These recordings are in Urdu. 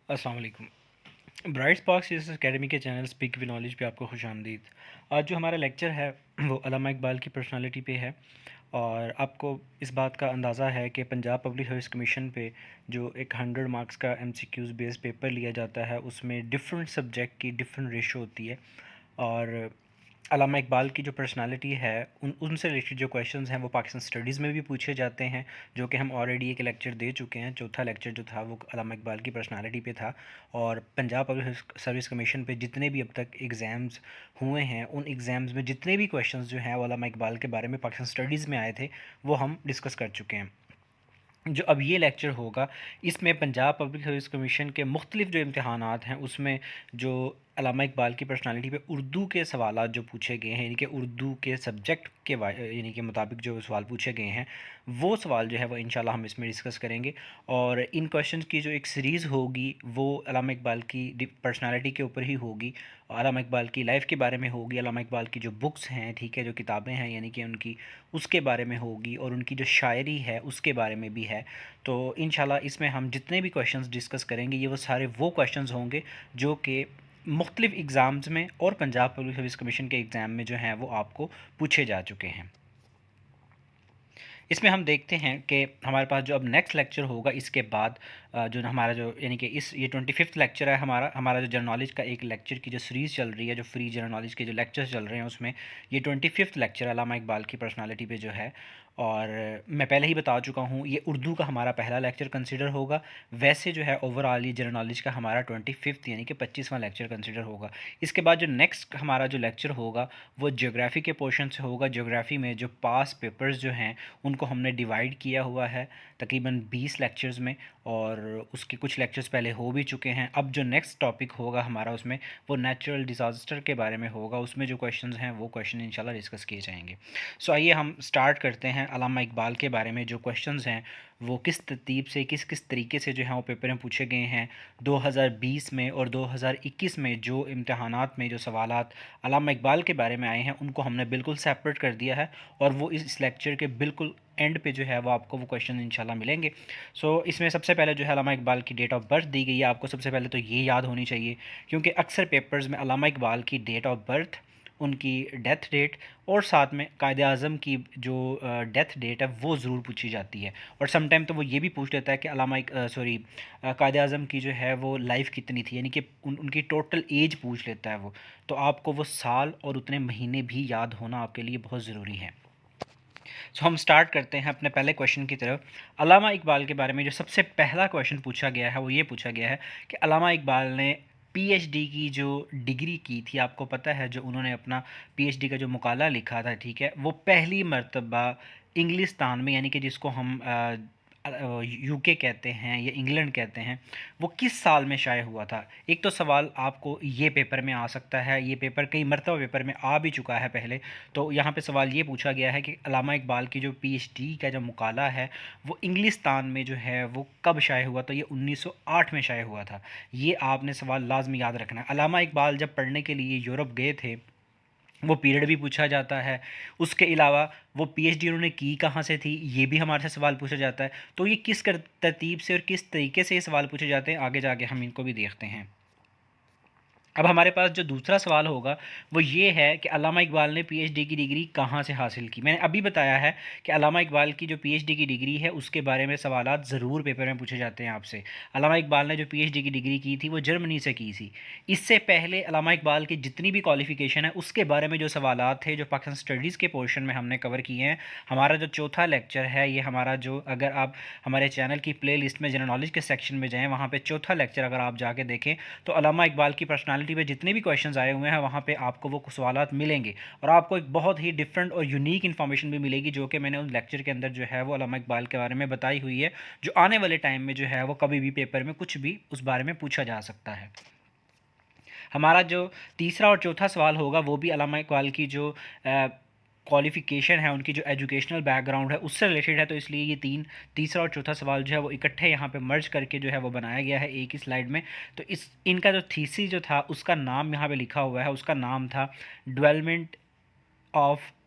السلام علیکم۔ برائٹ اسپارکس اس اکیڈمی کے چینل اسپیک ود نالج پہ آپ کو خوش آمدید۔ آج جو ہمارا لیکچر ہے وہ علامہ اقبال کی پرسنالٹی پہ ہے، اور آپ کو اس بات کا اندازہ ہے کہ پنجاب پبلک سروس کمیشن پہ جو ایک 100 مارکس کا MCQs بیس پیپر لیا جاتا ہے اس میں ڈفرینٹ سبجیکٹ کی ڈفرینٹ ریشو ہوتی ہے، اور علامہ اقبال کی جو پرسنالٹی ہے ان سے ریلیٹڈ جو کویشچنز ہیں وہ پاکستان اسٹڈیز میں بھی پوچھے جاتے ہیں، جو کہ ہم آلریڈی ایک لیکچر دے چکے ہیں۔ چوتھا لیکچر جو تھا وہ علامہ اقبال کی پرسنالٹی پہ تھا، اور پنجاب پبلک سروس کمیشن پہ جتنے بھی اب تک ایگزامز ہوئے ہیں ان ایگزامز میں جتنے بھی کویشچنز جو ہیں وہ علامہ اقبال کے بارے میں پاکستان اسٹڈیز میں آئے تھے وہ ہم ڈسکس کر چکے ہیں۔ جو اب یہ لیکچر ہوگا اس میں پنجاب پبلک سروس کمیشن کے مختلف جو امتحانات ہیں اس میں جو علامہ اقبال کی پرسنالٹی پہ اردو کے سوالات جو پوچھے گئے ہیں، یعنی کہ اردو کے سبجیکٹ کے یعنی کہ مطابق جو سوال پوچھے گئے ہیں وہ سوال جو ہے وہ انشاءاللہ ہم اس میں ڈسکس کریں گے، اور ان کویشچنز کی جو ایک سیریز ہوگی وہ علامہ اقبال کی پرسنالٹی کے اوپر ہی ہوگی، علامہ اقبال کی لائف کے بارے میں ہوگی، علامہ اقبال کی جو بکس ہیں، ٹھیک ہے، جو کتابیں ہیں یعنی کہ ان کی اس کے بارے میں ہوگی، اور ان کی جو شاعری ہے اس کے بارے میں بھی ہے۔ تو انشاءاللہ اس میں ہم جتنے بھی کویشچنز ڈسکس کریں گے یہ وہ سارے وہ کویشچنز ہوں گے جو کہ مختلف ایگزامز میں اور پنجاب پبلک سروس کمیشن کے ایگزام میں جو ہیں وہ آپ کو پوچھے جا چکے ہیں۔ اس میں ہم دیکھتے ہیں کہ ہمارے پاس جو اب نیکسٹ لیکچر ہوگا اس کے بعد جو ہمارا جو یعنی کہ یہ 25واں لیکچر ہے ہمارا جو جنرل نالج کا ایک لیکچر کی جو سیریز چل رہی ہے، جو فری جنرل نالج کے جو لیکچرز چل رہے ہیں اس میں یہ 25واں لیکچر علامہ اقبال کی پرسنالٹی پہ جو ہے، اور میں پہلے ہی بتا چکا ہوں یہ اردو کا ہمارا پہلا لیکچر کنسیڈر ہوگا، ویسے جو ہے اوور آل یہ جنرل نالج کا ہمارا 25 یعنی کہ 25واں لیکچر کنسیڈر ہوگا۔ اس کے بعد جو نیکسٹ ہمارا جو لیکچر ہوگا وہ جیوگرافی کے پورشن سے ہوگا۔ جیوگرافی میں جو پاس پیپرز جو ہیں ان کو ہم نے ڈیوائیڈ کیا ہوا ہے تقریباً 20 لیکچرز میں، اور اس کے کچھ لیکچرز پہلے ہو بھی چکے ہیں۔ اب جو نیکسٹ ٹاپک ہوگا ہمارا اس میں وہ نیچرل ڈیزاسٹر کے بارے میں ہوگا، اس میں جو کویشچنز ہیں وہ کویشچن انشاءاللہ ڈسکس کیے جائیں گے۔ سو آئیے ہم سٹارٹ کرتے ہیں علامہ اقبال کے بارے میں جو کویشچنز ہیں وہ کس ترتیب سے کس طریقے سے جو ہیں وہ پیپر میں پوچھے گئے ہیں۔ 2020 میں اور 2021 میں جو امتحانات میں جو سوالات علامہ اقبال کے بارے میں آئے ہیں ان کو ہم نے بالکل سیپریٹ کر دیا ہے، اور وہ اس لیکچر کے بالکل اینڈ پہ جو ہے وہ آپ کو وہ کویشچن انشاءاللہ ملیں گے۔ سو اس میں سب سے پہلے جو ہے علامہ اقبال کی ڈیٹ آف برتھ دی گئی ہے، آپ کو سب سے پہلے تو یہ یاد ہونی چاہیے کیونکہ اکثر پیپرز میں علامہ اقبال کی ڈیٹ آف برتھ، ان کی ڈیتھ ڈیٹ اور ساتھ میں قائد اعظم کی جو ڈیتھ ڈیٹ ہے وہ ضرور پوچھی جاتی ہے، اور سم ٹائم تو وہ یہ بھی پوچھ لیتا ہے کہ قائد اعظم کی جو ہے وہ لائف کتنی تھی، یعنی کہ ان کی ٹوٹل ایج پوچھ لیتا ہے وہ، تو آپ کو وہ سال اور اتنے مہینے بھی یاد ہونا آپ کے لیے بہت ضروری ہے۔ سو ہم سٹارٹ کرتے ہیں اپنے پہلے کویشچن کی طرف۔ علامہ اقبال کے بارے میں جو سب سے پہلا کویشچن پوچھا گیا ہے وہ یہ پوچھا گیا ہے کہ علامہ اقبال نے PhD کی جو ڈگری کی تھی، آپ کو پتہ ہے جو انہوں نے اپنا PhD کا جو مقالہ لکھا تھا، ٹھیک ہے، وہ پہلی مرتبہ انگلستان میں یعنی کہ جس کو ہم UK کہتے ہیں یا انگلینڈ کہتے ہیں، وہ کس سال میں شائع ہوا تھا؟ ایک تو سوال آپ کو یہ پیپر میں آ سکتا ہے، یہ پیپر کئی مرتبہ پیپر میں آ بھی چکا ہے پہلے، تو یہاں پہ سوال یہ پوچھا گیا ہے کہ علامہ اقبال کی جو PhD کا جو مقالہ ہے وہ انگلستان میں جو ہے وہ کب شائع ہوا؟ تو یہ 1908 میں شائع ہوا تھا۔ یہ آپ نے سوال لازمی یاد رکھنا ہے۔ علامہ اقبال جب پڑھنے کے لیے یورپ گئے تھے وہ پیریڈ بھی پوچھا جاتا ہے، اس کے علاوہ وہ PhD انہوں نے کی کہاں سے تھی یہ بھی ہمارے سے سوال پوچھا جاتا ہے، تو یہ کس ترتیب سے اور کس طریقے سے یہ سوال پوچھے جاتے ہیں آگے جا کے ہم ان کو بھی دیکھتے ہیں۔ اب ہمارے پاس جو دوسرا سوال ہوگا وہ یہ ہے کہ علامہ اقبال نے PhD کی ڈگری کہاں سے حاصل کی؟ میں نے ابھی بتایا ہے کہ علامہ اقبال کی جو PhD کی ڈگری ہے اس کے بارے میں سوالات ضرور پیپر میں پوچھے جاتے ہیں آپ سے۔ علامہ اقبال نے جو PhD کی ڈگری کی تھی وہ جرمنی سے کی تھی۔ اس سے پہلے علامہ اقبال کی جتنی بھی کوالیفیکیشن ہے اس کے بارے میں جو سوالات تھے جو پاکستان اسٹڈیز کے پورشن میں ہم نے کور کیے ہیں، ہمارا جو چوتھا لیکچر ہے یہ ہمارا جو اگر آپ ہمارے چینل کی پلے لسٹ میں جنرل نالج کے سیکشن میں جائیں وہاں پہ چوتھا لیکچر اگر آپ جا کے دیکھیں تو علامہ اقبال کی پرسنالٹی پہ جتنے بھی کویشچنز آئے ہوئے ہیں وہاں پہ آپ کو وہ سوالات ملیں گے، اور آپ کو ایک بہت ہی ڈفرینٹ اور یونیک انفارمیشن بھی ملے گی جو کہ میں نے اس لیکچر کے اندر جو ہے وہ علامہ اقبال کے بارے میں بتائی ہوئی ہے، جو آنے والے ٹائم میں جو ہے وہ کبھی بھی پیپر میں کچھ بھی اس بارے میں پوچھا جا سکتا ہے۔ ہمارا جو تیسرا اور چوتھا سوال ہوگا وہ بھی علامہ اقبال کی جو کوالیفیکیشن ہے، ان کی جو ایجوکیشنل بیک گراؤنڈ ہے اس سے ریلیٹڈ ہے، تو اس لیے یہ تیسرا اور چوتھا سوال جو ہے وہ اکٹھے یہاں پہ مرج کر کے جو ہے وہ بنایا گیا ہے ایک ہی سلائیڈ میں۔ تو ان کا جو تھیسی جو تھا اس کا نام یہاں پہ لکھا ہوا ہے، اس کا نام تھا ڈیولپمنٹ آف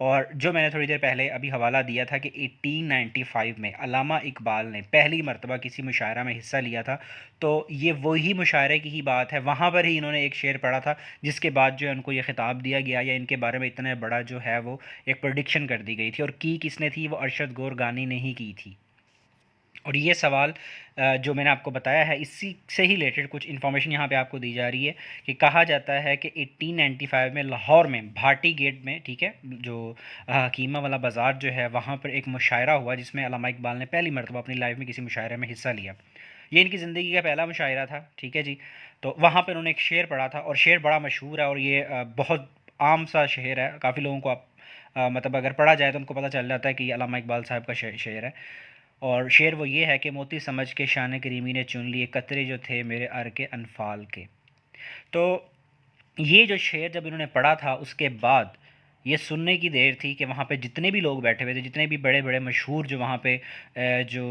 اور جو میں نے تھوڑی دیر پہلے ابھی حوالہ دیا تھا کہ 1895 میں علامہ اقبال نے پہلی مرتبہ کسی مشاعرہ میں حصہ لیا تھا، تو یہ وہی مشاعرے کی ہی بات ہے، وہاں پر ہی انہوں نے ایک شعر پڑھا تھا جس کے بعد جو ہے ان کو یہ خطاب دیا گیا، یا ان کے بارے میں اتنا بڑا جو ہے وہ ایک پریڈکشن کر دی گئی تھی، اور کی کس نے تھی؟ وہ ارشد گورگانی نے ہی کی تھی۔ اور یہ سوال جو میں نے آپ کو بتایا ہے، اسی سے ہی ریلیٹڈ کچھ انفارمیشن یہاں پہ آپ کو دی جا رہی ہے کہ کہا جاتا ہے کہ 1895 میں لاہور میں بھاٹی گیٹ میں، ٹھیک ہے، جو حکیمہ والا بازار جو ہے، وہاں پر ایک مشاعرہ ہوا جس میں علامہ اقبال نے پہلی مرتبہ اپنی لائف میں کسی مشاعرے میں حصہ لیا۔ یہ ان کی زندگی کا پہلا مشاعرہ تھا، ٹھیک ہے جی۔ تو وہاں پہ انہوں نے ایک شعر پڑھا تھا، اور شعر بڑا مشہور ہے، اور یہ بہت عام سا شعر ہے، کافی لوگوں کو آپ مطلب اگر پڑھا جائے تو ان کو پتہ چل جاتا ہے کہ یہ علامہ اقبال صاحب کا شعر ہے۔ اور شعر وہ یہ ہے کہ موتی سمجھ کے شان کریمی نے چن لیے قطرے جو تھے میرے ار کے انفال کے۔ تو یہ جو شعر جب انہوں نے پڑھا تھا، اس کے بعد یہ سننے کی دیر تھی کہ وہاں پہ جتنے بھی لوگ بیٹھے ہوئے تھے، جتنے بھی بڑے بڑے مشہور جو وہاں پہ جو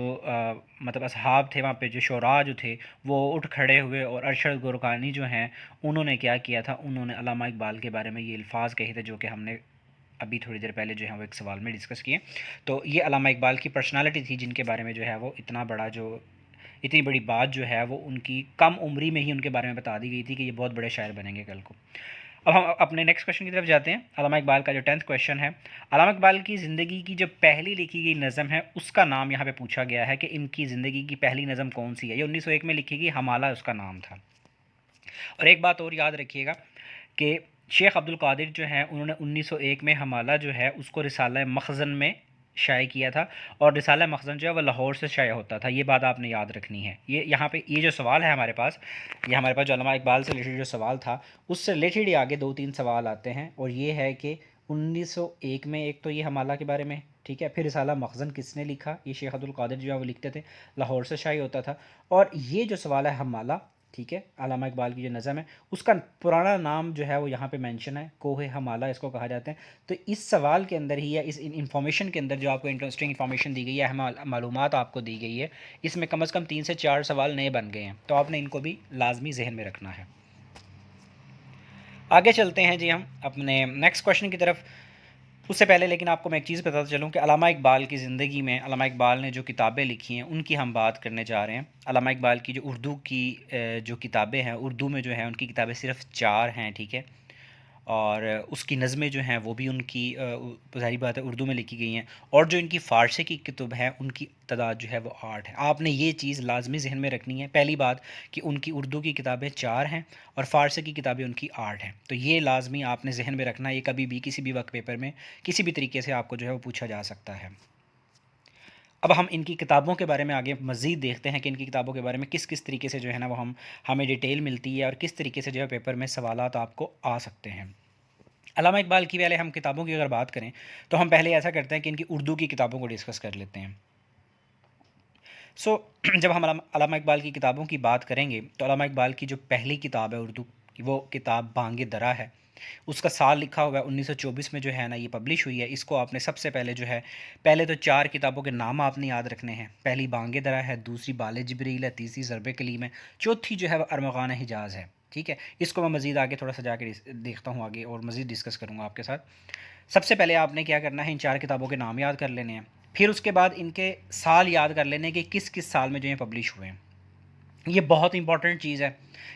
مطلب اصحاب تھے، وہاں پہ جو شعراء جو تھے، وہ اٹھ کھڑے ہوئے، اور ارشد گورکانی جو ہیں انہوں نے کیا کیا تھا، انہوں نے علامہ اقبال کے بارے میں یہ الفاظ کہے تھے جو کہ ہم نے ابھی تھوڑی دیر پہلے جو ہے وہ ایک سوال میں ڈسکس کیے۔ تو یہ علامہ اقبال کی پرسنالٹی تھی جن کے بارے میں جو ہے وہ اتنا بڑا جو اتنی بڑی بات جو ہے وہ ان کی کم عمری میں ہی ان کے بارے میں بتا دی گئی تھی کہ یہ بہت بڑے شاعر بنیں گے کل کو۔ اب ہم اپنے نیکسٹ کوشچن کی طرف جاتے ہیں۔ علامہ اقبال کا جو 10th کوشچن ہے، علامہ اقبال کی زندگی کی جو پہلی لکھی گئی نظم ہے اس کا نام یہاں پہ پوچھا گیا ہے کہ ان کی زندگی کی پہلی نظم کون سی ہے؟ یہ 1901 میں لکھی گئی، ہمالہ اس کا نام تھا۔ اور ایک بات اور یاد رکھیے گا کہ شیخ عبد القادر جو ہیں انہوں نے 1901 میں ہمالہ جو ہے اس کو رسالہ مخزن میں شائع کیا تھا، اور رسالہ مخزن جو ہے وہ لاہور سے شائع ہوتا تھا، یہ بات آپ نے یاد رکھنی ہے۔ یہ یہاں پہ یہ جو سوال ہے ہمارے پاس، یہ ہمارے پاس جو علامہ اقبال سے ریلیٹڈ جو سوال تھا، اس سے ریلیٹڈ ہی آگے 2-3 سوال آتے ہیں، اور یہ ہے کہ 1901 میں ایک تو یہ ہمالہ کے بارے میں، ٹھیک ہے، پھر رسالہ مخزن کس نے لکھا؟ یہ شیخ عبد القادر جو ہے وہ لکھتے تھے، لاہور سے شائع ہوتا تھا۔ اور یہ جو سوال ہے ہمالہ، ٹھیک ہے، علامہ اقبال کی جو نظم ہے اس کا پرانا نام جو ہے وہ یہاں پہ مینشن ہے، کوہ ہمالہ اس کو کہا جاتا ہے۔ تو اس سوال کے اندر ہی، یا اس انفارمیشن کے اندر جو آپ کو انٹرسٹنگ انفارمیشن دی گئی ہے، معلومات آپ کو دی گئی ہے، اس میں کم از کم 3 سے 4 سوال نئے بن گئے ہیں، تو آپ نے ان کو بھی لازمی ذہن میں رکھنا ہے۔ آگے چلتے ہیں جی ہم اپنے نیکسٹ کوشچن کی طرف۔ اس سے پہلے لیکن آپ کو میں ایک چیز بتاتا چلوں کہ علامہ اقبال کی زندگی میں علامہ اقبال نے جو کتابیں لکھی ہیں ان کی ہم بات کرنے جا رہے ہیں۔ علامہ اقبال کی جو اردو کی جو کتابیں ہیں، اردو میں جو ہیں ان کی کتابیں صرف 4 ہیں، ٹھیک ہے، اور اس کی نظمیں جو ہیں وہ بھی ان کی ظاہری بات ہے اردو میں لکھی گئی ہیں، اور جو ان کی فارسی کی کتب ہیں ان کی تعداد جو ہے وہ 8 ہے۔ آپ نے یہ چیز لازمی ذہن میں رکھنی ہے، پہلی بات کہ ان کی اردو کی کتابیں 4 ہیں اور فارسی کی کتابیں ان کی 8 ہیں، تو یہ لازمی آپ نے ذہن میں رکھنا ہے، یہ کبھی بھی کسی بھی وقت پیپر میں کسی بھی طریقے سے آپ کو جو ہے وہ پوچھا جا سکتا ہے۔ اب ہم ان کی کتابوں کے بارے میں آگے مزید دیکھتے ہیں کہ ان کی کتابوں کے بارے میں کس کس طریقے سے جو ہے نا وہ ہمیں ڈیٹیل ملتی ہے، اور کس طریقے سے جو ہے پیپر میں سوالات آپ کو آ سکتے ہیں۔ علامہ اقبال کی پہلے ہم کتابوں کی اگر بات کریں تو ہم پہلے ایسا کرتے ہیں کہ ان کی اردو کی کتابوں کو ڈسکس کر لیتے ہیں۔ جب ہم علامہ اقبال کی کتابوں کی بات کریں گے تو علامہ اقبال کی جو پہلی کتاب ہے اردو کی، وہ کتاب بانگ درا ہے۔ اس کا سال لکھا ہوا ہے 1924 میں جو ہے نا یہ پبلش ہوئی ہے۔ اس کو آپ نے سب سے پہلے جو ہے، پہلے تو 4 کتابوں کے نام آپ نے یاد رکھنے ہیں۔ پہلی بانگ درا ہے، دوسری بال جبریل ہے، تیسری ضرب کلیم ہے، چوتھی جو ہے وہ ارمغان حجاز ہے، ٹھیک ہے۔ اس کو میں مزید آگے تھوڑا سا جا کے دیکھتا ہوں آگے، اور مزید ڈسکس کروں گا آپ کے ساتھ۔ سب سے پہلے آپ نے کیا کرنا ہے، ان 4 کتابوں کے نام یاد کر لینے ہیں، پھر اس کے بعد ان کے سال یاد کر لینے کہ کس کس سال میں جو یہ پبلش ہوئے ہیں۔ یہ بہت امپورٹنٹ چیز ہے،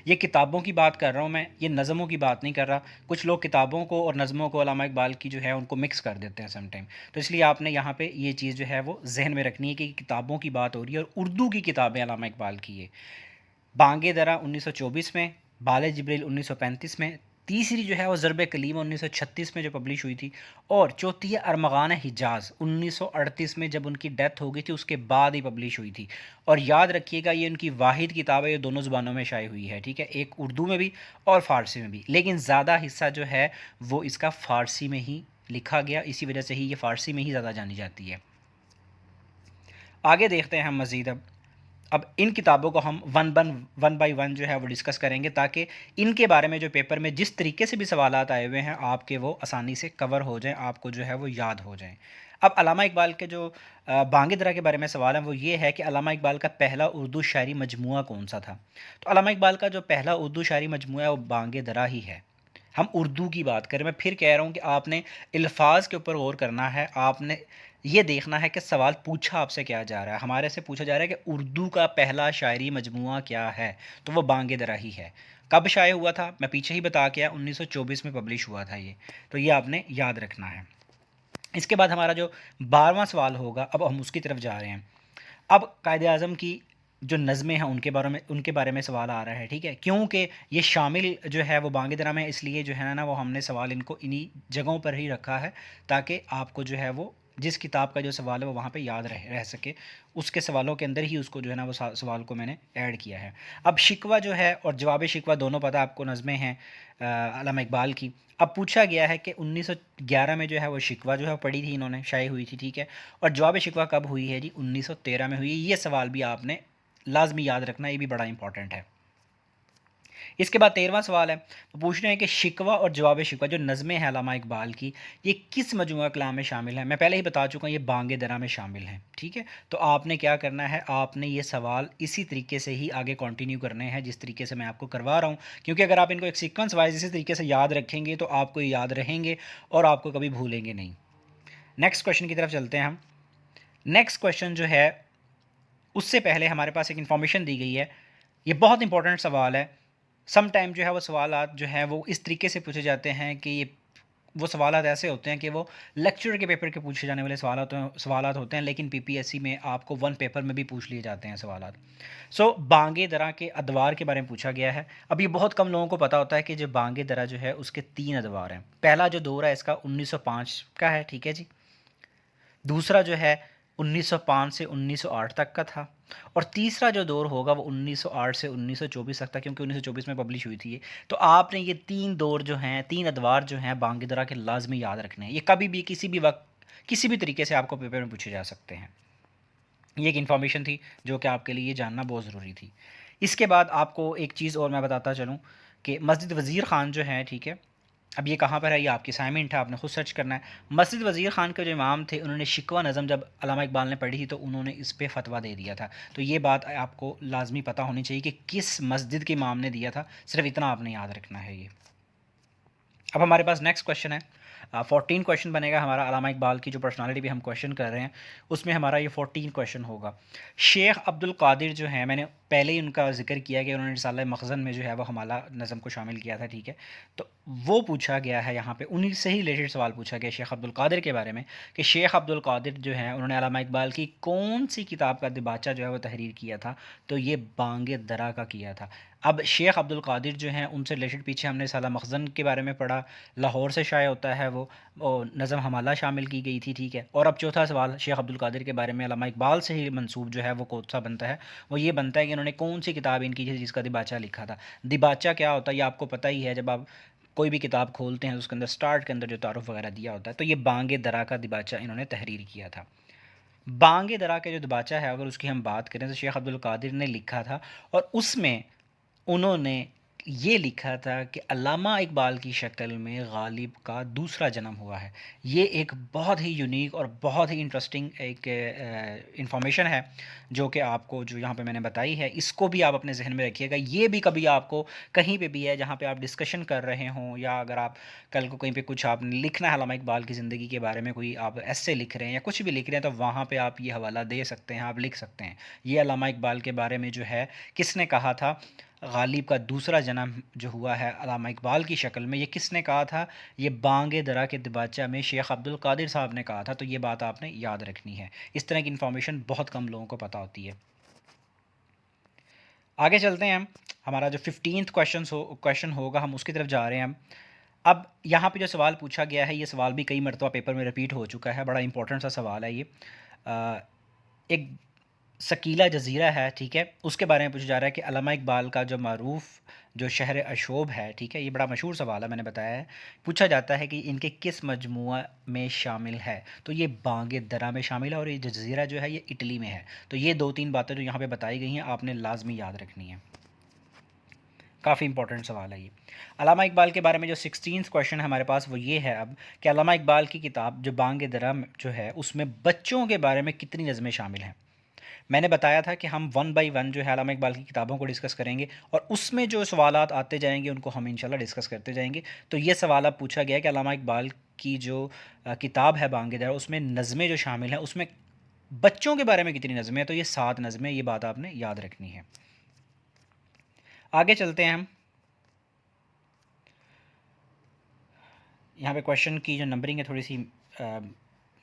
یہ کتابوں کی بات کر رہا ہوں میں، یہ نظموں کی بات نہیں کر رہا۔ کچھ لوگ کتابوں کو اور نظموں کو علامہ اقبال کی جو ہے ان کو مکس کر دیتے ہیں سم ٹائم، تو اس لیے آپ نے یہاں پہ یہ چیز جو ہے وہ ذہن میں رکھنی ہے کہ کتابوں کی بات ہو رہی ہے، اور اردو کی کتابیں علامہ اقبال کی ہے۔ بانگ درا 1924 میں، بال جبریل 1935 میں، تیسری جو ہے وہ ضرب کلیم 1936 میں جو پبلش ہوئی تھی، اور چوتھی ہے ارمغان حجاز 1938 میں جب ان کی ڈیتھ ہو گئی تھی اس کے بعد ہی پبلش ہوئی تھی۔ اور یاد رکھیے گا یہ ان کی واحد کتاب ہے، یہ دونوں زبانوں میں شائع ہوئی ہے، ٹھیک ہے، ایک اردو میں بھی اور فارسی میں بھی، لیکن زیادہ حصہ جو ہے وہ اس کا فارسی میں ہی لکھا گیا، اسی وجہ سے ہی یہ فارسی میں ہی زیادہ جانی جاتی ہے۔ آگے دیکھتے ہیں ہم مزید۔ اب ان کتابوں کو ہم ون بائی ون جو ہے وہ ڈسکس کریں گے، تاکہ ان کے بارے میں جو پیپر میں جس طریقے سے بھی سوالات آئے ہوئے ہیں آپ کے وہ آسانی سے کور ہو جائیں، آپ کو جو ہے وہ یاد ہو جائیں۔ اب علامہ اقبال کے جو بانگ درا کے بارے میں سوال ہے وہ یہ ہے کہ علامہ اقبال کا پہلا اردو شاعری مجموعہ کون سا تھا؟ تو علامہ اقبال کا جو پہلا اردو شاعری مجموعہ ہے وہ بانگ درا ہی ہے۔ ہم اردو کی بات کریں. میں پھر کہہ رہا ہوں کہ آپ نے الفاظ کے اوپر غور کرنا ہے. آپ نے یہ دیکھنا ہے کہ سوال پوچھا آپ سے کیا جا رہا ہے. ہمارے سے پوچھا جا رہا ہے کہ اردو کا پہلا شاعری مجموعہ کیا ہے, تو وہ بانگ درا ہی ہے. کب شائع ہوا تھا میں پیچھے ہی بتا کے 1924 میں پبلش ہوا تھا یہ, تو یہ آپ نے یاد رکھنا ہے. اس کے بعد ہمارا جو 12واں سوال ہوگا, اب ہم اس کی طرف جا رہے ہیں. اب قائد اعظم کی جو نظمیں ہیں ان کے بارے میں سوال آ رہا ہے, ٹھیک ہے, کیونکہ یہ شامل جو ہے وہ بانگ درا میں, اس لیے جو ہے نا وہ ہم نے سوال ان کو انہی جگہوں پر ہی رکھا ہے تاکہ آپ کو جو ہے وہ جس کتاب کا جو سوال ہے وہ وہاں پہ یاد رہ سکے. اس کے سوالوں کے اندر ہی اس کو جو ہے نا وہ سوال کو میں نے ایڈ کیا ہے. اب شکوہ جو ہے اور جواب شکوہ دونوں پتہ آپ کو نظمیں ہیں علامہ اقبال کی. اب پوچھا گیا ہے کہ 1911 میں جو ہے وہ شکوہ جو ہے پڑھی تھی انہوں نے, شائع ہوئی تھی, ٹھیک ہے, اور جواب شکوہ کب ہوئی ہے جی 1913 میں ہوئی. یہ سوال بھی آپ نے لازمی یاد رکھنا, یہ بھی بڑا امپورٹنٹ ہے. اس کے بعد 13واں سوال ہے, وہ پوچھ رہے ہیں کہ شکوہ اور جواب شکوہ جو نظمیں ہیں علامہ اقبال کی, یہ کس مجموعہ کلام میں شامل ہیں. میں پہلے ہی بتا چکا ہوں یہ بانگ درا میں شامل ہیں, ٹھیک ہے. تو آپ نے کیا کرنا ہے, آپ نے یہ سوال اسی طریقے سے ہی آگے کنٹینیو کرنے ہیں جس طریقے سے میں آپ کو کروا رہا ہوں, کیونکہ اگر آپ ان کو ایک سیکوینس وائز اسی طریقے سے یاد رکھیں گے تو آپ کو یاد رہیں گے اور آپ کو کبھی بھولیں گے نہیں. نیکسٹ کویشچن کی طرف چلتے ہیں ہم. نیکسٹ کویشچن جو ہے اس سے پہلے ہمارے پاس ایک انفارمیشن دی گئی ہے. یہ بہت امپورٹنٹ سوال ہے. سم ٹائم جو ہے وہ سوالات جو ہیں وہ اس طریقے سے پوچھے جاتے ہیں کہ یہ وہ سوالات ایسے ہوتے ہیں کہ وہ لیکچر کے پیپر کے پوچھے جانے والے سوالات ہوتے ہیں, لیکن پی پی ایس سی میں آپ کو ون پیپر میں بھی پوچھ لیے جاتے ہیں سوالات. سو بانگ درا کے ادوار کے بارے میں پوچھا گیا ہے. اب یہ بہت کم لوگوں کو پتہ ہوتا ہے کہ جو بانگ درا جو ہے اس کے 3 ادوار ہیں. پہلا جو دور ہے اس کا 1905 کا ہے, ٹھیک ہے جی. دوسرا جو ہے 1905 سے 1908 تک کا تھا, اور تیسرا جو دور ہوگا وہ 1908 سے 1924 تک تھا, کیونکہ 1924 میں پبلش ہوئی تھی یہ. تو آپ نے یہ 3 دور جو ہیں, 3 ادوار جو ہیں بانگ درا کے لازمی یاد رکھنے ہیں. یہ کبھی بھی کسی بھی وقت کسی بھی طریقے سے آپ کو پیپر میں پوچھے جا سکتے ہیں. یہ ایک انفارمیشن تھی جو کہ آپ کے لیے جاننا بہت ضروری تھی. اس کے بعد آپ کو ایک چیز اور میں بتاتا چلوں کہ مسجد وزیر خان جو ہے, ٹھیک ہے, اب یہ کہاں پر ہے, یہ آپ کی اسائنمنٹ ہے, آپ نے خود سرچ کرنا ہے. مسجد وزیر خان کے جو امام تھے انہوں نے شکوہ نظم جب علامہ اقبال نے پڑھی تھی تو انہوں نے اس پہ فتویٰ دے دیا تھا. تو یہ بات آپ کو لازمی پتہ ہونی چاہیے کہ کس مسجد کے امام نے دیا تھا, صرف اتنا آپ نے یاد رکھنا ہے. یہ اب ہمارے پاس نیکسٹ کویشچن ہے. 14 کویشچن بنے گا ہمارا. علامہ اقبال کی جو پرسنالٹی پہ ہم کویشچن کر رہے ہیں اس میں ہمارا یہ 14 کویشچن ہوگا. شیخ عبد القادر جو ہیں, میں نے پہلے ہی ان کا ذکر کیا کہ انہوں نے رسالہ مخزن میں جو ہے وہ حمالہ نظم کو شامل کیا تھا, ٹھیک ہے. تو وہ پوچھا گیا ہے یہاں پہ, انہیں سے ہی ریلیٹڈ سوال پوچھا گیا شیخ عبد القادر کے بارے میں کہ شیخ عبد القادر جو ہیں انہوں نے علامہ اقبال کی کون سی کتاب کا دباچہ جو ہے وہ تحریر کیا تھا. تو یہ بانگ درا کا کیا تھا. اب شیخ عبد القادر جو ہیں ان سے ریلیٹڈ پیچھے ہم نے رسالہ مخزن کے بارے میں پڑھا, لاہور سے شائع ہوتا ہے وہ نظم حمالہ شامل کی گئی تھی, ٹھیک ہے. اور اب چوتھا سوال شیخ عبد القادر کے بارے میں علامہ اقبال سے ہی منسوب جو ہے وہ کون سا بنتا ہے, وہ یہ بنتا ہے کہ انہوں نے کون سی کتاب ان کی جس کا دباچہ لکھا تھا. دباچہ کیا ہوتا ہے یہ آپ کو پتہ ہی ہے, جب آپ کوئی بھی کتاب کھولتے ہیں تو اس کے اندر سٹارٹ کے اندر جو تعارف وغیرہ دیا ہوتا ہے, تو یہ بانگ درا کا دباچہ انہوں نے تحریر کیا تھا. بانگ درا کا جو دباچہ ہے اگر اس کی ہم بات کریں تو شیخ عبد القادر نے لکھا تھا, اور اس میں انہوں نے یہ لکھا تھا کہ علامہ اقبال کی شکل میں غالب کا دوسرا جنم ہوا ہے. یہ ایک بہت ہی یونیک اور بہت ہی انٹرسٹنگ ایک انفارمیشن ہے جو کہ آپ کو جو یہاں پہ میں نے بتائی ہے, اس کو بھی آپ اپنے ذہن میں رکھیے گا. یہ بھی کبھی آپ کو کہیں پہ بھی ہے جہاں پہ آپ ڈسکشن کر رہے ہوں, یا اگر آپ کل کو کہیں پہ کچھ آپ نے لکھنا ہے علامہ اقبال کی زندگی کے بارے میں, کوئی آپ ایسے لکھ رہے ہیں یا کچھ بھی لکھ رہے ہیں, تو وہاں پہ آپ یہ حوالہ دے سکتے ہیں, آپ لکھ سکتے ہیں یہ علامہ اقبال کے بارے میں جو ہے کس نے کہا تھا, غالب کا دوسرا جنم جو ہوا ہے علامہ اقبال کی شکل میں, یہ کس نے کہا تھا, یہ بانگ درا کے دباچہ میں شیخ عبد القادر صاحب نے کہا تھا. تو یہ بات آپ نے یاد رکھنی ہے. اس طرح کی انفارمیشن بہت کم لوگوں کو پتہ ہوتی ہے. آگے چلتے ہیں ہم. ہمارا جو 15 کویشچن ہوگا ہم اس کی طرف جا رہے ہیں ہم. اب یہاں پہ جو سوال پوچھا گیا ہے, یہ سوال بھی کئی مرتبہ پیپر میں رپیٹ ہو چکا ہے, بڑا امپورٹنٹ سا سوال ہے یہ. ایک سکیلا جزیرہ ہے, ٹھیک ہے, اس کے بارے میں پوچھا جا رہا ہے کہ علامہ اقبال کا جو معروف جو شہر اشوب ہے, ٹھیک ہے, یہ بڑا مشہور سوال ہے, میں نے بتایا ہے. پوچھا جاتا ہے کہ ان کے کس مجموعہ میں شامل ہے, تو یہ بانگ درا میں شامل ہے, اور یہ جزیرہ جو ہے یہ اٹلی میں ہے. تو یہ 2-3 باتیں جو یہاں پہ بتائی گئی ہیں آپ نے لازمی یاد رکھنی ہیں. کافی امپورٹنٹ سوال ہے یہ. علامہ اقبال کے بارے میں جو 16 کویشچن ہے ہمارے پاس وہ یہ ہے اب کہ علامہ اقبال کی کتاب جو بانگ درا جو ہے اس میں بچوں کے بارے میں کتنی نظمیں شامل ہیں. میں نے بتایا تھا کہ ہم ون بائی ون جو ہے علامہ اقبال کی کتابوں کو ڈسکس کریں گے اور اس میں جو سوالات آتے جائیں گے ان کو ہم انشاءاللہ ڈسکس کرتے جائیں گے. تو یہ سوال اب پوچھا گیا کہ علامہ اقبال کی جو کتاب ہے بانگ درا، اس میں نظمیں جو شامل ہیں اس میں بچوں کے بارے میں کتنی نظمیں ہیں؟ تو یہ 7 نظمیں. یہ بات آپ نے یاد رکھنی ہے. آگے چلتے ہیں ہم. یہاں پہ کویشچن کی جو نمبرنگ ہے تھوڑی سی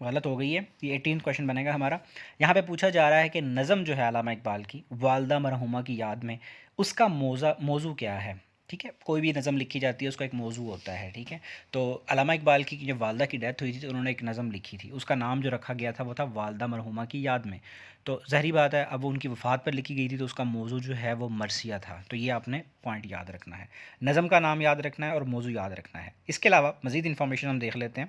غلط ہو گئی ہے. یہ 18 کویشچن بنے گا ہمارا. یہاں پہ پوچھا جا رہا ہے کہ نظم جو ہے علامہ اقبال کی والدہ مرحومہ کی یاد میں اس کا موضوع کیا ہے. ٹھیک ہے، کوئی بھی نظم لکھی جاتی ہے اس کا ایک موضوع ہوتا ہے. ٹھیک ہے، تو علامہ اقبال کی جو والدہ کی ڈیتھ ہوئی تھی تو انہوں نے ایک نظم لکھی تھی، اس کا نام جو رکھا گیا تھا وہ تھا والدہ مرحومہ کی یاد میں. تو ظاہری بات ہے اب وہ ان کی وفات پر لکھی گئی تھی تو اس کا موضوع جو ہے وہ مرثیہ تھا. تو یہ آپ نے پوائنٹ یاد رکھنا ہے، نظم کا نام یاد رکھنا ہے اور موضوع یاد رکھنا ہے. اس کے علاوہ مزید انفارمیشن ہم دیکھ لیتے ہیں.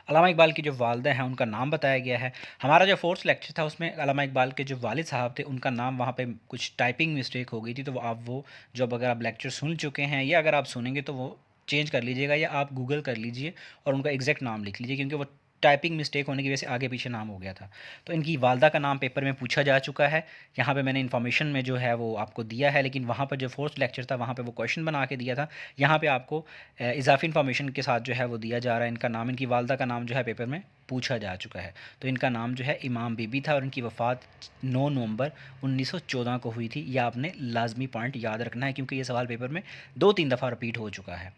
علامہ اقبال کی جو والدہ ہیں ان کا نام بتایا گیا ہے. ہمارا جو فورتھ لیکچر تھا اس میں علامہ اقبال کے جو والد صاحب تھے ان کا نام وہاں پہ کچھ ٹائپنگ مسٹیک ہو گئی تھی، تو وہ جو اب اگر آپ لیکچر سن چکے ہیں یا اگر آپ سنیں گے تو وہ چینج کر لیجیے گا یا آپ گوگل کر لیجیے اور ان کا ایگزیکٹ نام لکھ لیجیے، کیونکہ وہ ٹائپنگ مسٹیک ہونے کی وجہ سے آگے پیچھے نام ہو گیا تھا. تو ان کی والدہ کا نام پیپر میں پوچھا جا چکا ہے. یہاں پہ میں نے انفارمیشن میں جو ہے وہ آپ کو دیا ہے، لیکن وہاں پر جو فورتھ لیکچر تھا وہاں پہ وہ کویشچن بنا کے دیا تھا. یہاں پہ آپ کو اضافی انفارمیشن کے ساتھ جو ہے وہ دیا جا رہا ہے. ان کا نام، ان کی والدہ کا نام جو ہے پیپر میں پوچھا جا چکا ہے. تو ان کا نام جو ہے امام بی بی تھا اور ان کی وفات 9 نومبر 1914 کو ہوئی تھی. یہ آپ نے لازمی پوائنٹ یاد رکھنا ہے کیونکہ یہ سوال پیپر میں 2-3 دفعہ رپیٹ ہو چکا ہے.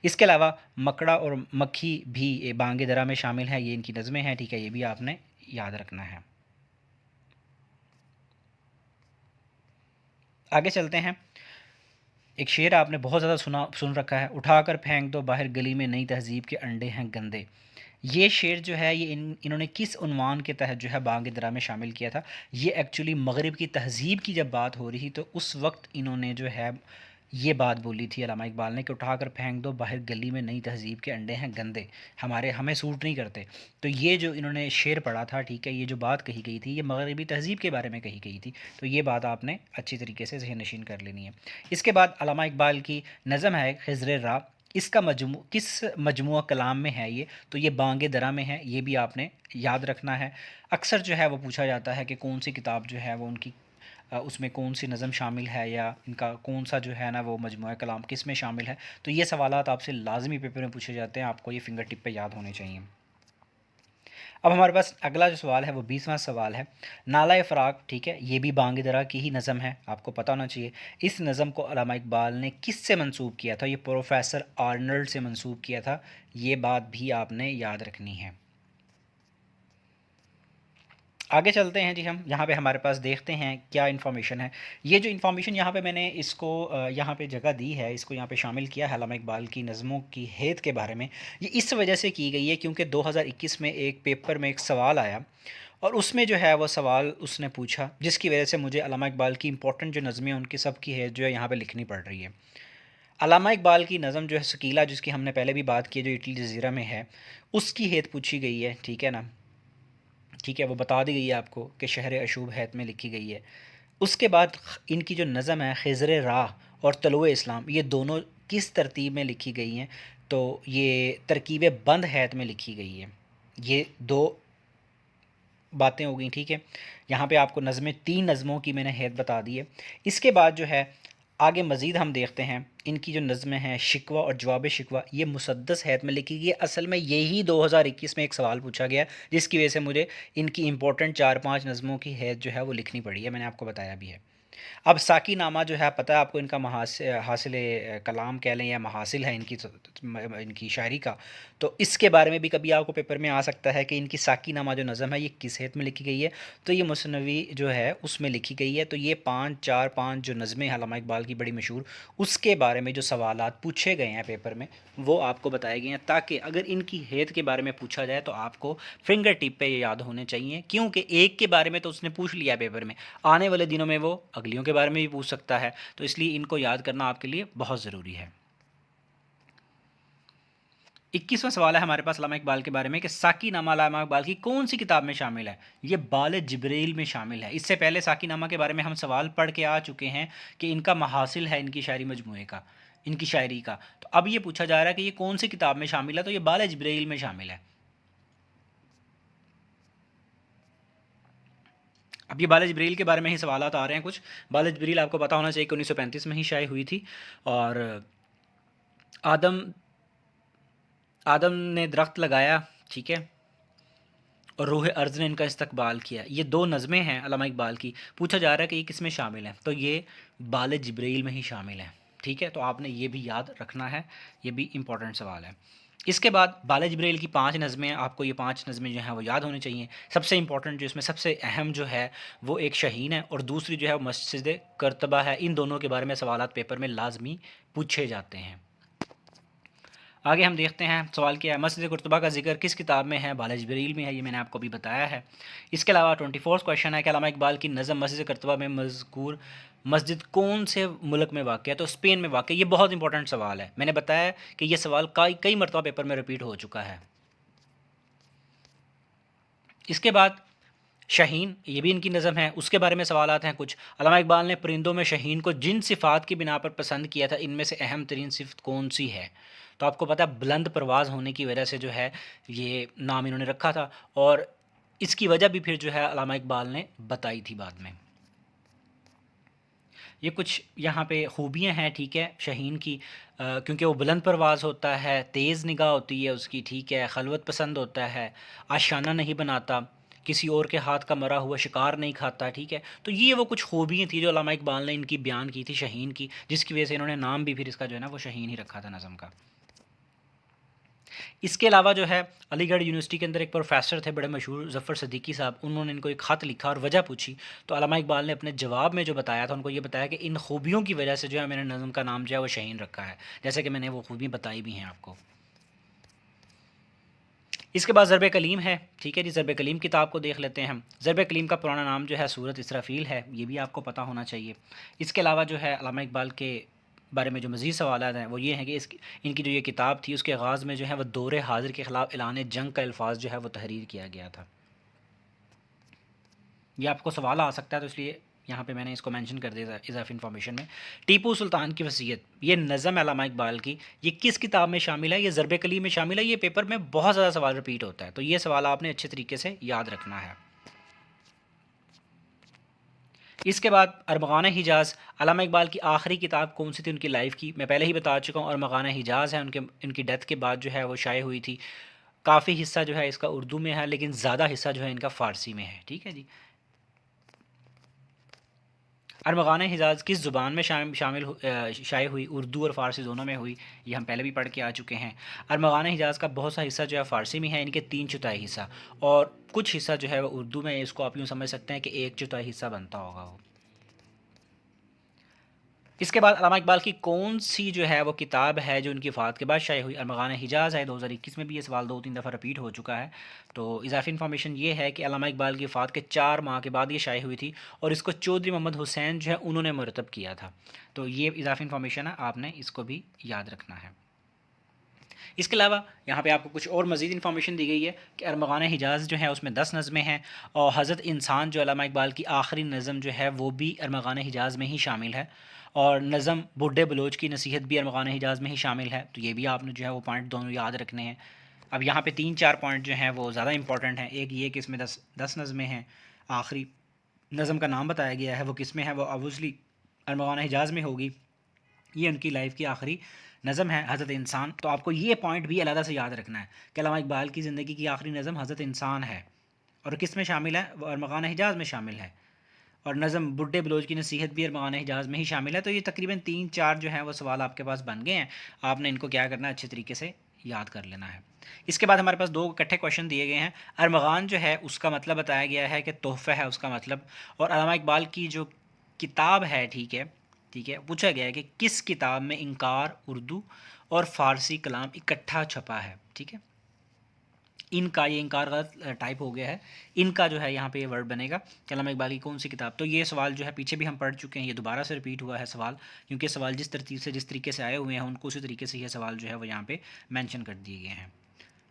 اس کے علاوہ مکڑا اور مکھی بھی بانگ درا میں شامل ہے، یہ ان کی نظمیں ہیں. ٹھیک ہے، یہ بھی آپ نے یاد رکھنا ہے. آگے چلتے ہیں. ایک شعر آپ نے بہت زیادہ سن رکھا ہے، اٹھا کر پھینک دو باہر گلی میں نئی تہذیب کے انڈے ہیں گندے. یہ شعر جو ہے یہ انہوں نے کس عنوان کے تحت جو ہے بانگ درا میں شامل کیا تھا؟ یہ ایکچولی مغرب کی تہذیب کی جب بات ہو رہی تھی تو اس وقت انہوں نے جو ہے یہ بات بولی تھی علامہ اقبال نے کہ اٹھا کر پھینک دو باہر گلی میں نئی تہذیب کے انڈے ہیں گندے، ہمیں سوٹ نہیں کرتے. تو یہ جو انہوں نے شعر پڑھا تھا، ٹھیک ہے، یہ جو بات کہی گئی تھی یہ مغربی تہذیب کے بارے میں کہی گئی تھی. تو یہ بات آپ نے اچھی طریقے سے ذہن نشین کر لینی ہے. اس کے بعد علامہ اقبال کی نظم ہے خضر راہ. اس کا کس مجموعہ کلام میں ہے یہ؟ تو یہ بانگ درا میں ہے. یہ بھی آپ نے یاد رکھنا ہے. اکثر جو ہے وہ پوچھا جاتا ہے کہ کون سی کتاب جو ہے وہ ان کی اس میں کون سی نظم شامل ہے یا ان کا کون سا جو ہے نا وہ مجموعہ کلام کس میں شامل ہے. تو یہ سوالات آپ سے لازمی پیپر میں پوچھے جاتے ہیں، آپ کو یہ فنگر ٹپ پہ یاد ہونے چاہیے. اب ہمارے پاس اگلا جو سوال ہے وہ 20واں سوال ہے. نالہ فراق، ٹھیک ہے، یہ بھی بانگ درا کی ہی نظم ہے، آپ کو پتہ ہونا چاہیے. اس نظم کو علامہ اقبال نے کس سے منسوب کیا تھا؟ یہ پروفیسر آرنلڈ سے منسوب کیا تھا. یہ بات بھی آپ نے یاد رکھنی ہے. آگے چلتے ہیں جی. ہم یہاں پہ ہمارے پاس دیکھتے ہیں کیا انفارمیشن ہے. یہ جو انفارمیشن یہاں پہ میں نے اس کو یہاں پہ جگہ دی ہے، اس کو یہاں پہ شامل کیا ہے علامہ اقبال کی نظموں کی ہیت کے بارے میں. یہ اس وجہ سے کی گئی ہے کیونکہ 2021 میں ایک پیپر میں ایک سوال آیا اور اس میں جو ہے وہ سوال اس نے پوچھا جس کی وجہ سے مجھے علامہ اقبال کی امپورٹنٹ جو نظمیں ہیں ان کی سب کی ہیت جو ہے یہاں پہ لکھنی پڑ رہی ہے. علامہ اقبال کی نظم جو ہے سکیلا، جس کی ہم نے پہلے بھی بات کی جو اٹلی جزیرہ میں ہے، اس کی ہیت پوچھی گئی ہے. ٹھیک ہے نا، ٹھیک ہے، وہ بتا دی گئی ہے آپ کو کہ شہر اشوب ہیت میں لکھی گئی ہے. اس کے بعد ان کی جو نظم ہے خضر راہ اور طلوع اسلام، یہ دونوں کس ترتیب میں لکھی گئی ہیں؟ تو یہ ترکیب بند ہیت میں لکھی گئی ہے. یہ دو باتیں ہو گئیں. ٹھیک ہے، یہاں پہ آپ کو نظمیں 3 نظموں کی میں نے ہیت بتا دی ہے. اس کے بعد جو ہے آگے مزید ہم دیکھتے ہیں ان کی جو نظمیں ہیں شکوہ اور جواب شکوہ، یہ مسدس ہیت میں لکھی گئی ہے. اصل میں یہی 2021 میں ایک سوال پوچھا گیا جس کی وجہ سے مجھے ان کی امپورٹنٹ 4-5 نظموں کی ہیت جو ہے وہ لکھنی پڑی ہے. میں نے آپ کو بتایا بھی ہے. اب ساکی نامہ جو ہے پتہ ہے آپ کو، ان کا حاصل کلام کہہ لیں یا محاصل ہے ان کی شاعری کا. تو اس کے بارے میں بھی کبھی آپ کو پیپر میں آ سکتا ہے کہ ان کی ساکی نامہ جو نظم ہے یہ کس ہیت میں لکھی گئی ہے. تو یہ مثنوی جو ہے اس میں لکھی گئی ہے. تو یہ 5 جو نظمیں علامہ اقبال کی بڑی مشہور، اس کے بارے میں جو سوالات پوچھے گئے ہیں پیپر میں وہ آپ کو بتائے گئے ہیں تاکہ اگر ان کی ہیت کے بارے میں پوچھا جائے تو آپ کو فنگر ٹپ پہ یہ یاد ہونے چاہیے. کیونکہ ایک کے بارے میں تو اس نے پوچھ لیا پیپر میں، آنے والے دنوں میں وہ اگلیوں کے بارے میں بھی پوچھ سکتا ہے. تو اس لیے ان کو یاد کرنا آپ کے لیے بہت ضروری ہے. 21واں سوال ہے ہمارے پاس علامہ اقبال کے بارے میں کہ ساکی نامہ علامہ اقبال کی کون سی کتاب میں شامل ہے؟ یہ بال جبریل میں شامل ہے. اس سے پہلے ساکی نامہ کے بارے میں ہم سوال پڑھ کے آ چکے ہیں کہ ان کا محاصل ہے ان کی شاعری مجموعے کا، ان کی شاعری کا. تو اب یہ پوچھا جا رہا ہے کہ یہ کون سی کتاب میں شامل ہے؟ تو یہ بال جبریل میں شامل ہے. اب یہ بال جبریل کے بارے میں ہی سوالات آ رہے ہیں کچھ. بال جبریل آپ کو پتہ ہونا چاہیے کہ 1935 میں ہی شائع ہوئی تھی، اور آدم نے درخت لگایا، ٹھیک ہے، اور روح ارض نے ان کا استقبال کیا. یہ 2 نظمیں ہیں علامہ اقبال کی. پوچھا جا رہا ہے کہ یہ کس میں شامل ہیں، تو یہ بال جبریل میں ہی شامل ہیں، ٹھیک ہے. تو آپ نے یہ بھی یاد رکھنا ہے، یہ بھی امپورٹنٹ سوال ہے. اس کے بعد بال جبریل کی 5 نظمیں ہیں. آپ کو یہ 5 نظمیں جو ہیں وہ یاد ہونی چاہیے. سب سے امپورٹنٹ جو اس میں سب سے اہم جو ہے وہ ایک شہین ہے، اور دوسری جو ہے وہ مسجد کرتبہ ہے. ان دونوں کے بارے میں سوالات پیپر میں لازمی پوچھے جاتے ہیں. آگے ہم دیکھتے ہیں سوال کیا ہے. مسجد قرطبہ کا ذکر کس کتاب میں ہے؟ بال جبریل میں ہے، یہ میں نے آپ کو بھی بتایا ہے. اس کے علاوہ 24 کویشچن ہے کہ علامہ اقبال کی نظم مسجد قرطبہ میں مذکور مسجد کون سے ملک میں واقع ہے؟ تو اسپین میں واقع ہے. یہ بہت امپورٹنٹ سوال ہے، میں نے بتایا کہ یہ سوال کئی مرتبہ پیپر میں ریپیٹ ہو چکا ہے. اس کے بعد شاہین، یہ بھی ان کی نظم ہے، اس کے بارے میں سوالات ہیں کچھ. علامہ اقبال نے پرندوں میں شاہین کو جن صفات کی بنا پر پسند کیا تھا، ان میں سے اہم ترین صفت کون سی ہے؟ تو آپ کو پتہ ہے بلند پرواز ہونے کی وجہ سے جو ہے یہ نام انہوں نے رکھا تھا، اور اس کی وجہ بھی پھر جو ہے علامہ اقبال نے بتائی تھی بعد میں. یہ کچھ یہاں پہ خوبیاں ہیں، ٹھیک ہے، شاہین کی، کیونکہ وہ بلند پرواز ہوتا ہے، تیز نگاہ ہوتی ہے اس کی، ٹھیک ہے، خلوت پسند ہوتا ہے، آشیانہ نہیں بناتا، کسی اور کے ہاتھ کا مرا ہوا شکار نہیں کھاتا، ٹھیک ہے. تو یہ وہ کچھ خوبیاں تھیں جو علامہ اقبال نے ان کی بیان کی تھی شاہین کی، جس کی وجہ سے انہوں نے نام بھی پھر اس کا جو ہے نا وہ شاہین ہی رکھا تھا نظم کا. اس کے علاوہ جو ہے علی گڑھ یونیورسٹی کے اندر ایک پروفیسر تھے بڑے مشہور، ظفر صدیقی صاحب، انہوں نے ان کو ایک خط لکھا اور وجہ پوچھی، تو علامہ اقبال نے اپنے جواب میں جو بتایا تھا ان کو یہ بتایا کہ ان خوبیوں کی وجہ سے جو ہے میں نے نظم کا نام جو ہے وہ شاہین رکھا ہے، جیسے کہ میں نے وہ خوبیاں بتائی بھی ہیں آپ کو. اس کے بعد ضرب کلیم ہے، ٹھیک ہے جی. ضرب کلیم کتاب کو دیکھ لیتے ہیں ہم. ضرب کلیم کا پرانا نام جو ہے سورۃ اسرافیل ہے، یہ بھی آپ کو پتہ ہونا چاہیے. اس کے علاوہ جو ہے علامہ اقبال کے بارے میں جو مزید سوالات ہیں وہ یہ ہیں کہ ان کی جو یہ کتاب تھی اس کے آغاز میں جو ہے وہ دور حاضر کے خلاف اعلان جنگ کا الفاظ جو ہے وہ تحریر کیا گیا تھا. یہ آپ کو سوال آ سکتا ہے، تو اس لیے یہاں پہ میں نے اس کو مینشن کر دیا اضافی انفارمیشن میں. ٹیپو سلطان کی وصیت، یہ نظم علامہ اقبال کی، یہ کس کتاب میں شامل ہے؟ یہ ضرب کلیم میں شامل ہے. یہ پیپر میں بہت زیادہ سوال ریپیٹ ہوتا ہے، تو یہ سوال آپ نے اچھے طریقے سے یاد رکھنا ہے. اس کے بعد ارمغان حجاز، علامہ اقبال کی آخری کتاب کون سی تھی ان کی لائف کی؟ میں پہلے ہی بتا چکا ہوں، ارمغان حجاز ہے، ان کی ڈیتھ کے بعد جو ہے وہ شائع ہوئی تھی. کافی حصہ جو ہے اس کا اردو میں ہے، لیکن زیادہ حصہ جو ہے ان کا فارسی میں ہے، ٹھیک ہے جی. ارمغان حجاز کس زبان میں شائع ہوئی؟ اردو اور فارسی دونوں میں ہوئی، یہ ہم پہلے بھی پڑھ کے آ چکے ہیں. ارمغان حجاز کا بہت سا حصہ جو ہے فارسی میں ہے، ان کے 3/4 حصہ، اور کچھ حصہ جو ہے وہ اردو میں ہے. اس کو آپ یوں سمجھ سکتے ہیں کہ 1/4 حصہ بنتا ہوگا وہ. اس کے بعد علامہ اقبال کی کون سی جو ہے وہ کتاب ہے جو ان کی وفات کے بعد شائع ہوئی؟ ارمغان حجاز ہے. 2021 میں بھی یہ سوال 2-3 دفعہ رپیٹ ہو چکا ہے. تو اضافی انفارمیشن یہ ہے کہ علامہ اقبال کی وفات کے 4 ماہ کے بعد یہ شائع ہوئی تھی، اور اس کو چودھری محمد حسین جو ہے انہوں نے مرتب کیا تھا. تو یہ اضافی انفارمیشن ہے، آپ نے اس کو بھی یاد رکھنا ہے. اس کے علاوہ یہاں پہ آپ کو کچھ اور مزید انفارمیشن دی گئی ہے کہ ارمغان حجاز جو ہے اس میں 10 نظمیں ہیں، اور حضرت انسان جو علامہ اقبال کی آخری نظم جو ہے وہ بھی ارمغان حجاز میں ہی شامل ہے، اور نظم بڈھے بلوچ کی نصیحت بھی ارمغان حجاز میں ہی شامل ہے. تو یہ بھی آپ نے جو ہے وہ پوائنٹ دونوں یاد رکھنے ہیں. اب یہاں پہ 3-4 پوائنٹ جو ہیں وہ زیادہ امپورٹنٹ ہیں. ایک یہ کہ اس میں 10 نظمیں ہیں، آخری نظم کا نام بتایا گیا ہے، وہ کس میں ہے؟ وہ اوبویسلی ارمغان حجاز میں ہوگی. یہ ان کی لائف کی آخری نظم ہے، حضرت انسان. تو آپ کو یہ پوائنٹ بھی علیحدہ سے یاد رکھنا ہے کہ علامہ اقبال کی زندگی کی آخری نظم حضرت انسان ہے، اور کس میں شامل ہے؟ وہ ارمغان حجاز میں شامل ہے. اور نظم بڈھے بلوچ کی نصیحت بھی ارمغان حجاز میں ہی شامل ہے. تو یہ تقریباً 3-4 جو ہیں وہ سوال آپ کے پاس بن گئے ہیں. آپ نے ان کو کیا کرنا ہے؟ اچھے طریقے سے یاد کر لینا ہے. اس کے بعد ہمارے پاس 2 اکٹھے کویشچن دیے گئے ہیں. ارمغان جو ہے اس کا مطلب بتایا گیا ہے کہ تحفہ ہے اس کا مطلب، اور علامہ اقبال کی جو کتاب ہے، ٹھیک ہے، پوچھا گیا ہے کہ کس کتاب میں انکار اردو اور فارسی کلام اکٹھا چھپا ہے، ٹھیک ہے. ان کا یہ انکار غلط ٹائپ ہو گیا ہے، ان کا جو ہے یہاں پہ یہ ورڈ بنے گا کہ علامہ اقبال کی کون سی کتاب. تو یہ سوال جو ہے پیچھے بھی ہم پڑھ چکے ہیں، یہ دوبارہ سے رپیٹ ہوا ہے سوال، کیونکہ سوال جس ترتیب سے جس طریقے سے آئے ہوئے ہیں ان کو اسی طریقے سے یہ سوال جو ہے وہ یہاں پہ مینشن کر دیے گئے ہیں.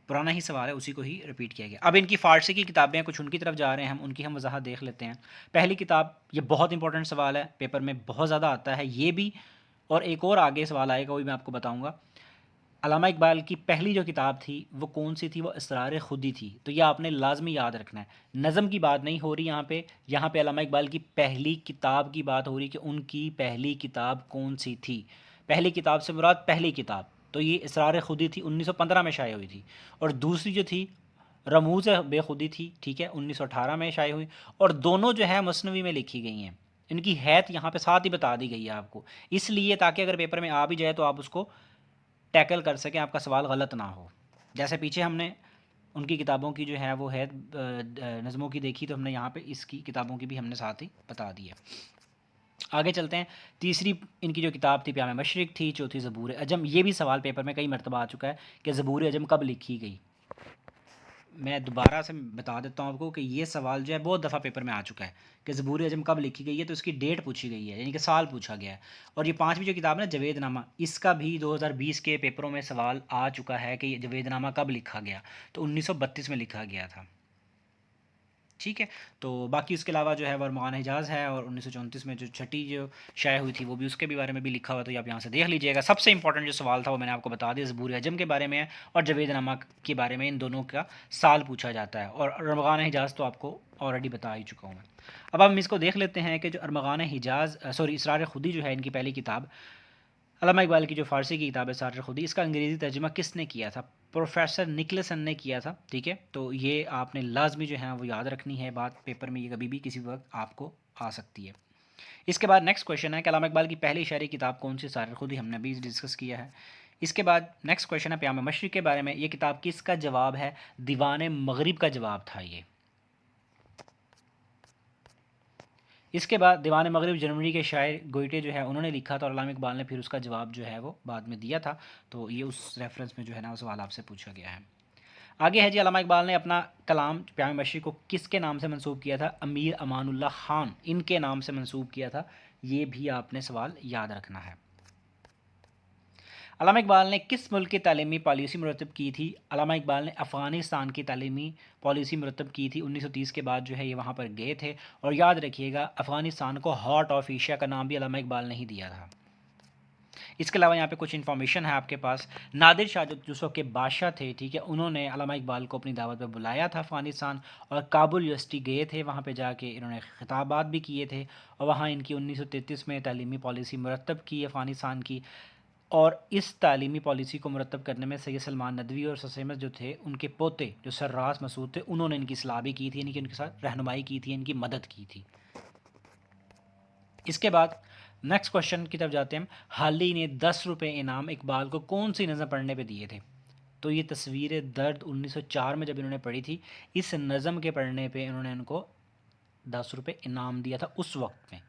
پرانا ہی سوال ہے، اسی کو ہی رپیٹ کیا گیا. اب ان کی فارسی کی کتابیں کچھ ان کی طرف جا رہے ہیں، ان کی ہم وضاحت دیکھ لیتے ہیں. پہلی کتاب، یہ بہت امپورٹنٹ سوال ہے، پیپر میں بہت زیادہ آتا ہے یہ بھی، اور ایک اور آگے سوال آئے گا وہ بھی میں آپ کو بتاؤں گا. علامہ اقبال کی پہلی جو کتاب تھی وہ کون سی تھی؟ وہ اسرار خودی تھی. تو یہ آپ نے لازمی یاد رکھنا ہے. نظم کی بات نہیں ہو رہی یہاں پہ علامہ اقبال کی پہلی کتاب کی بات ہو رہی کہ ان کی پہلی کتاب کون سی تھی. پہلی کتاب سے مراد پہلی کتاب تو یہ اسرار خودی تھی، 1915 میں شائع ہوئی تھی. اور دوسری جو تھی رموز بے خودی تھی، ٹھیک ہے، 1918 میں شائع ہوئی. اور دونوں جو ہے مثنوی میں لکھی گئی ہیں. ان کی حیت یہاں پہ ساتھ ہی بتا دی گئی ہے آپ کو، اس لیے تاکہ اگر پیپر میں آ بھی جائے تو آپ اس کو ٹیکل کر سکیں، آپ کا سوال غلط نہ ہو. جیسے پیچھے ہم نے ان کی کتابوں کی جو ہے وہ ہے نظموں کی دیکھی، تو ہم نے یہاں پہ اس کی کتابوں کی بھی ہم نے ساتھ ہی بتا دی ہے. آگے چلتے ہیں. تیسری ان کی جو کتاب تھی پیام مشرق تھی. چوتھی زبور عجم. یہ بھی سوال پیپر میں کئی مرتبہ آ چکا ہے کہ زبور عجم کب لکھی گئی. میں دوبارہ سے بتا دیتا ہوں آپ کو کہ یہ سوال جو ہے بہت دفعہ پیپر میں آ چکا ہے کہ زبور عجم کب لکھی گئی ہے. تو اس کی ڈیٹ پوچھی گئی ہے، یعنی کہ سال پوچھا گیا ہے. اور یہ پانچویں جو کتاب ہے نا جوید نامہ، اس کا بھی 2020 کے پیپروں میں سوال آ چکا ہے کہ یہ جوید نامہ کب لکھا گیا. تو 1932 میں لکھا گیا تھا. ٹھیک ہے. تو باقی اس کے علاوہ جو ہے وہ ارمغان حجاز ہے، اور 1934 میں جو چھٹی جو شائع ہوئی تھی وہ بھی اس کے بھی بارے میں بھی لکھا ہوا، تو آپ یہاں سے دیکھ لیجیے گا. سب سے امپورٹنٹ جو سوال تھا وہ میں نے آپ کو بتا دیا، زبور عجم کے بارے میں ہے اور جوید نامہ کے بارے میں. ان دونوں کا سال پوچھا جاتا ہے، اور ارمغان حجاز تو آپ کو آلریڈی بتا ہی چکا ہوں میں. اب ہم اس کو دیکھ لیتے ہیں کہ جو ارمغان حجاز اسرار خودی جو ہے ان کی پہلی کتاب، علامہ اقبال کی جو فارسی کی کتاب ہے اسرار خودی، اس کا انگریزی ترجمہ کس نے کیا تھا؟ پروفیسر نکلسن نے کیا تھا. ٹھیک ہے. تو یہ آپ نے لازمی جو ہے وہ یاد رکھنی ہے بات، پیپر میں یہ کبھی بھی کسی وقت آپ کو آ سکتی ہے. اس کے بعد نیکسٹ کویشچن ہے کہ علامہ اقبال کی پہلی شعری کتاب کون سی؟ اسرار خودی. ہم نے بھی ڈسکس کیا ہے. اس کے بعد نیکسٹ کویشچن ہے پیام مشرق کے بارے میں. یہ کتاب کس کا جواب ہے؟ دیوان مغرب کا جواب تھا یہ. اس کے بعد دیوان مغرب جرمنی کے شاعر گوئٹے جو ہے انہوں نے لکھا تھا، اور علامہ اقبال نے پھر اس کا جواب جو ہے وہ بعد میں دیا تھا. تو یہ اس ریفرنس میں جو ہے نا وہ سوال آپ سے پوچھا گیا ہے. آگے ہے جی، علامہ اقبال نے اپنا کلام پیام مشرق کو کس کے نام سے منسوب کیا تھا؟ امیر امان اللہ خان ان کے نام سے منسوب کیا تھا. یہ بھی آپ نے سوال یاد رکھنا ہے. علامہ اقبال نے کس ملک کی تعلیمی پالیسی مرتب کی تھی؟ علامہ اقبال نے افغانستان کی تعلیمی پالیسی مرتب کی تھی. 1930 کے بعد جو ہے یہ وہاں پر گئے تھے. اور یاد رکھیے گا افغانستان کو ہارٹ آف ایشیا کا نام بھی علامہ اقبال نے ہی دیا تھا. اس کے علاوہ یہاں پہ کچھ انفارمیشن ہے آپ کے پاس. نادر شاہ جو اس وقت کے بادشاہ تھے، ٹھیک ہے، انہوں نے علامہ اقبال کو اپنی دعوت پہ بلایا تھا افغانستان، اور کابل یونیورسٹی گئے تھے. وہاں پہ جا کے انہوں نے خطابات بھی کیے تھے، اور وہاں ان کی 1933 میں تعلیمی پالیسی مرتب کی افغانستان کی. اور اس تعلیمی پالیسی کو مرتب کرنے میں سید سلمان ندوی اور سر احمد جو تھے ان کے پوتے جو سرراس مسعود تھے، انہوں نے ان کی اصلاح بھی کی تھی، یعنی کہ ان کے ساتھ رہنمائی کی تھی، ان کی مدد کی تھی. اس کے بعد نیکسٹ کوشچن کی طرف جاتے ہیں. حالی نے 10 روپے انعام اقبال کو کون سی نظم پڑھنے پہ دیے تھے؟ تو یہ تصویر درد 1904 میں جب انہوں نے پڑھی تھی، اس نظم کے پڑھنے پہ انہوں نے ان کو 10 روپے انعام دیا تھا اس وقت میں.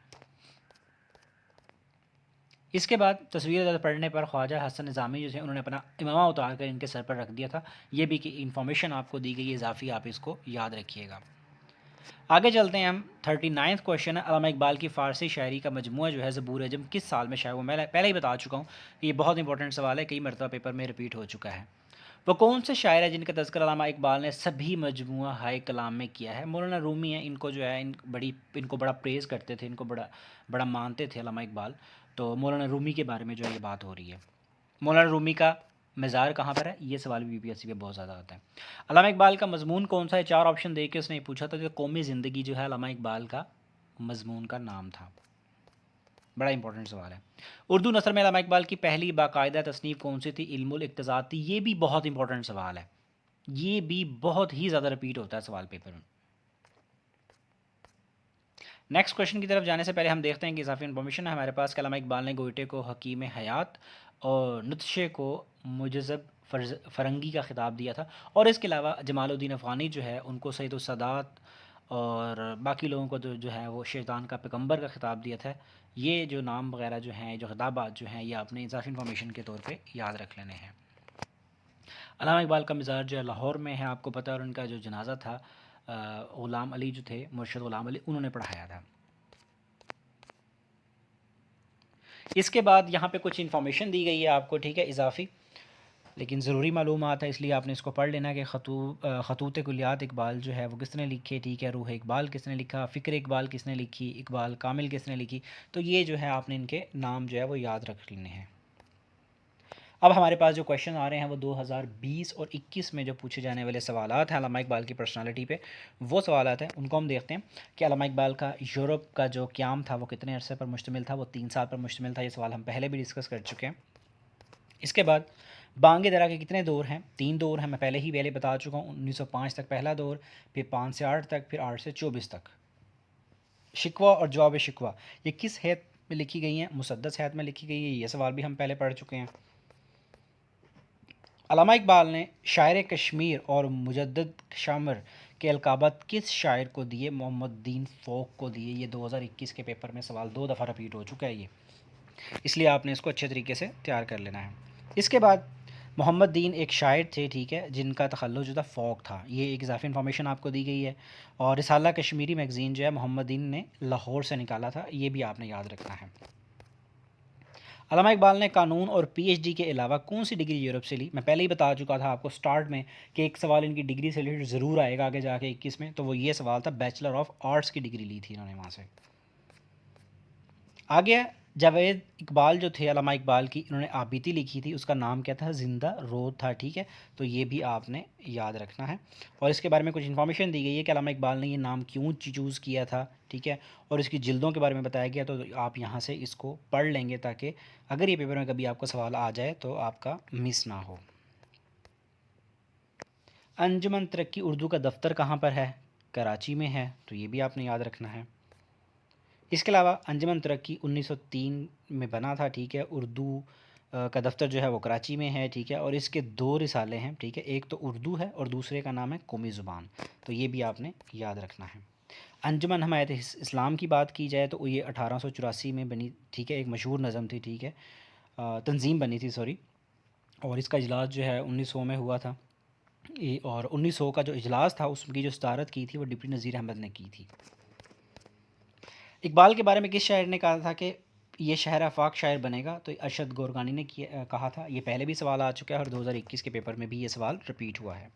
اس کے بعد تصویر درد پڑھنے پر خواجہ حسن نظامی جو تھے انہوں نے اپنا امامہ اتار کر ان کے سر پر رکھ دیا تھا. یہ بھی کہ انفارمیشن آپ کو دی گئی اضافی، آپ اس کو یاد رکھیے گا. آگے چلتے ہیں ہم. 39 کویشچن ہے علامہ اقبال کی فارسی شاعری کا مجموعہ جو ہے زبور عجم کس سال میں شائع ہوا؟ میں پہلے ہی بتا چکا ہوں کہ یہ بہت انپورٹنٹ سوال ہے، کئی مرتبہ پیپر میں ریپیٹ ہو چکا ہے. وہ کون سے شاعر ہیں جن کا تذکرہ علامہ اقبال نے سبھی مجموعہ ہائے کلام میں کیا ہے؟ مولانا رومی ہیں. ان کو جو ہے ان کو بڑا پریز کرتے تھے، ان کو بڑا مانتے تھے علامہ اقبال. تو مولانا رومی کے بارے میں جو ہے یہ بات ہو رہی ہے. مولانا رومی کا مزار کہاں پر ہے؟ یہ سوال بھی PSC پہ بہت زیادہ آتا ہے. علامہ اقبال کا مضمون کون سا ہے؟ 4 آپشن دے کے اس نے پوچھا تھا کہ قومی زندگی جو ہے علامہ اقبال کا مضمون کا نام تھا. بڑا امپورٹنٹ سوال ہے. اردو نثر میں علامہ اقبال کی پہلی باقاعدہ تصنیف کون سی تھی؟ علم الاقتصاد تھی. یہ بھی بہت امپورٹنٹ سوال ہے، یہ بھی بہت ہی زیادہ رپیٹ ہوتا ہے سوال پیپر میں. نیکسٹ کویشچن کی طرف جانے سے پہلے ہم دیکھتے ہیں کہ اضافی انفارمیشن ہے ہمارے پاس کہ علامہ اقبال نے گوئٹے کو حکیم حیات اور نتشے کو مجذب فرنگی کا خطاب دیا تھا. اور اس کے علاوہ جمال الدین افغانی جو ہے ان کو سید السادات اور باقی لوگوں کو جو ہے وہ شیطان کا پیغمبر کا خطاب دیا تھا. یہ جو نام وغیرہ جو ہیں، جو خطابات جو ہیں، یہ آپ نے اضافی انفارمیشن کے طور پہ یاد رکھ لینے ہیں. علامہ اقبال کا مزار جو ہے لاہور میں ہے، آپ کو پتہ، اور ان کا جو جنازہ تھا غلام علی جو تھے، مرشد غلام علی، انہوں نے پڑھایا تھا. اس کے بعد یہاں پہ کچھ انفارمیشن دی گئی ہے آپ کو، ٹھیک ہے، اضافی لیکن ضروری معلومات ہے، اس لیے آپ نے اس کو پڑھ لینا کہ خطوط کلیات اقبال جو ہے وہ کس نے لکھے، ٹھیک ہے، روح اقبال کس نے لکھا، فکر اقبال کس نے لکھی، اقبال کامل کس نے لکھی. تو یہ جو ہے آپ نے ان کے نام جو ہے وہ یاد رکھ لینے ہیں. اب ہمارے پاس جو کویشچن آ رہے ہیں وہ 2020 اور 21 میں جو پوچھے جانے والے سوالات ہیں علامہ اقبال کی پرسنالٹی پہ، وہ سوالات ہیں، ان کو ہم دیکھتے ہیں کہ علامہ اقبال کا یورپ کا جو قیام تھا وہ کتنے عرصے پر مشتمل تھا؟ وہ 3 سال پر مشتمل تھا۔ یہ سوال ہم پہلے بھی ڈسکس کر چکے ہیں۔ اس کے بعد بانگ درا کے کتنے دور ہیں؟ 3 دور ہیں، میں پہلے بتا چکا ہوں۔ 1905 تک پہلا دور، پھر 5 سے 8 تک، پھر 8 سے 24 تک۔ شکوہ اور جواب شکوہ یہ کس حیث میں لکھی گئی ہیں؟ مسدس حیث میں لکھی گئی ہے، یہ سوال بھی ہم پہلے پڑھ چکے ہیں۔ علامہ اقبال نے شاعر کشمیر اور مجدد شامر کے القابات کس شاعر کو دیے؟ محمد دین فوق کو دیے۔ یہ 2021 کے پیپر میں سوال 2 دفعہ رپیٹ ہو چکا ہے یہ، اس لیے آپ نے اس کو اچھے طریقے سے تیار کر لینا ہے۔ اس کے بعد محمد دین ایک شاعر تھے، ٹھیک ہے، جن کا تخلص جو تھا فوق تھا، یہ ایک اضافی انفارمیشن آپ کو دی گئی ہے۔ اور رسالہ کشمیری میگزین جو ہے محمد دین نے لاہور سے نکالا تھا، یہ بھی آپ نے یاد رکھنا ہے۔ علامہ اقبال نے قانون اور پی ایچ ڈی کے علاوہ کون سی ڈگری یورپ سے لی؟ میں پہلے ہی بتا چکا تھا آپ کو سٹارٹ میں کہ ایک سوال ان کی ڈگری سے ریلیٹڈ ضرور آئے گا آگے جا کے 21 میں، تو وہ یہ سوال تھا، بیچلر آف آرٹس کی ڈگری لی تھی انہوں نے وہاں سے۔ آگے جاوید اقبال جو تھے علامہ اقبال کی، انہوں نے آبیتی لکھی تھی، اس کا نام کیا تھا؟ زندہ رود تھا، ٹھیک ہے، تو یہ بھی آپ نے یاد رکھنا ہے۔ اور اس کے بارے میں کچھ انفارمیشن دی گئی ہے کہ علامہ اقبال نے یہ نام کیوں چوز کیا تھا، ٹھیک ہے، اور اس کی جلدوں کے بارے میں بتایا گیا، تو آپ یہاں سے اس کو پڑھ لیں گے تاکہ اگر یہ پیپر میں کبھی آپ کو سوال آ جائے تو آپ کا مس نہ ہو۔ انجمن ترقی اردو کا دفتر کہاں پر ہے؟ کراچی میں ہے، تو یہ بھی آپ نے یاد رکھنا ہے۔ اس کے علاوہ انجمن ترقی 1903 میں بنا تھا، ٹھیک ہے، اردو کا دفتر جو ہے وہ کراچی میں ہے، ٹھیک ہے، اور اس کے 2 رسالے ہیں، ٹھیک ہے، ایک تو اردو ہے اور دوسرے کا نام ہے قومی زبان، تو یہ بھی آپ نے یاد رکھنا ہے۔ انجمن حمایت اسلام کی بات کی جائے تو یہ 1884 میں بنی، ٹھیک ہے، ایک مشہور نظم تھی، ٹھیک ہے، تنظیم بنی تھی، سوری، اور اس کا اجلاس جو ہے 1900 میں ہوا تھا، اور 1900 کا جو اجلاس تھا اس کی جو صدارت کی تھی وہ ڈپٹی نذیر احمد نے کی تھی۔ اقبال کے بارے میں کس شاعر نے کہا تھا کہ یہ شہر آفاق شاعر بنے گا؟ تو ارشد گورکانی نے کہا تھا، یہ پہلے بھی سوال آ چکا ہے اور 2021 کے پیپر میں بھی یہ سوال رپیٹ ہوا ہے۔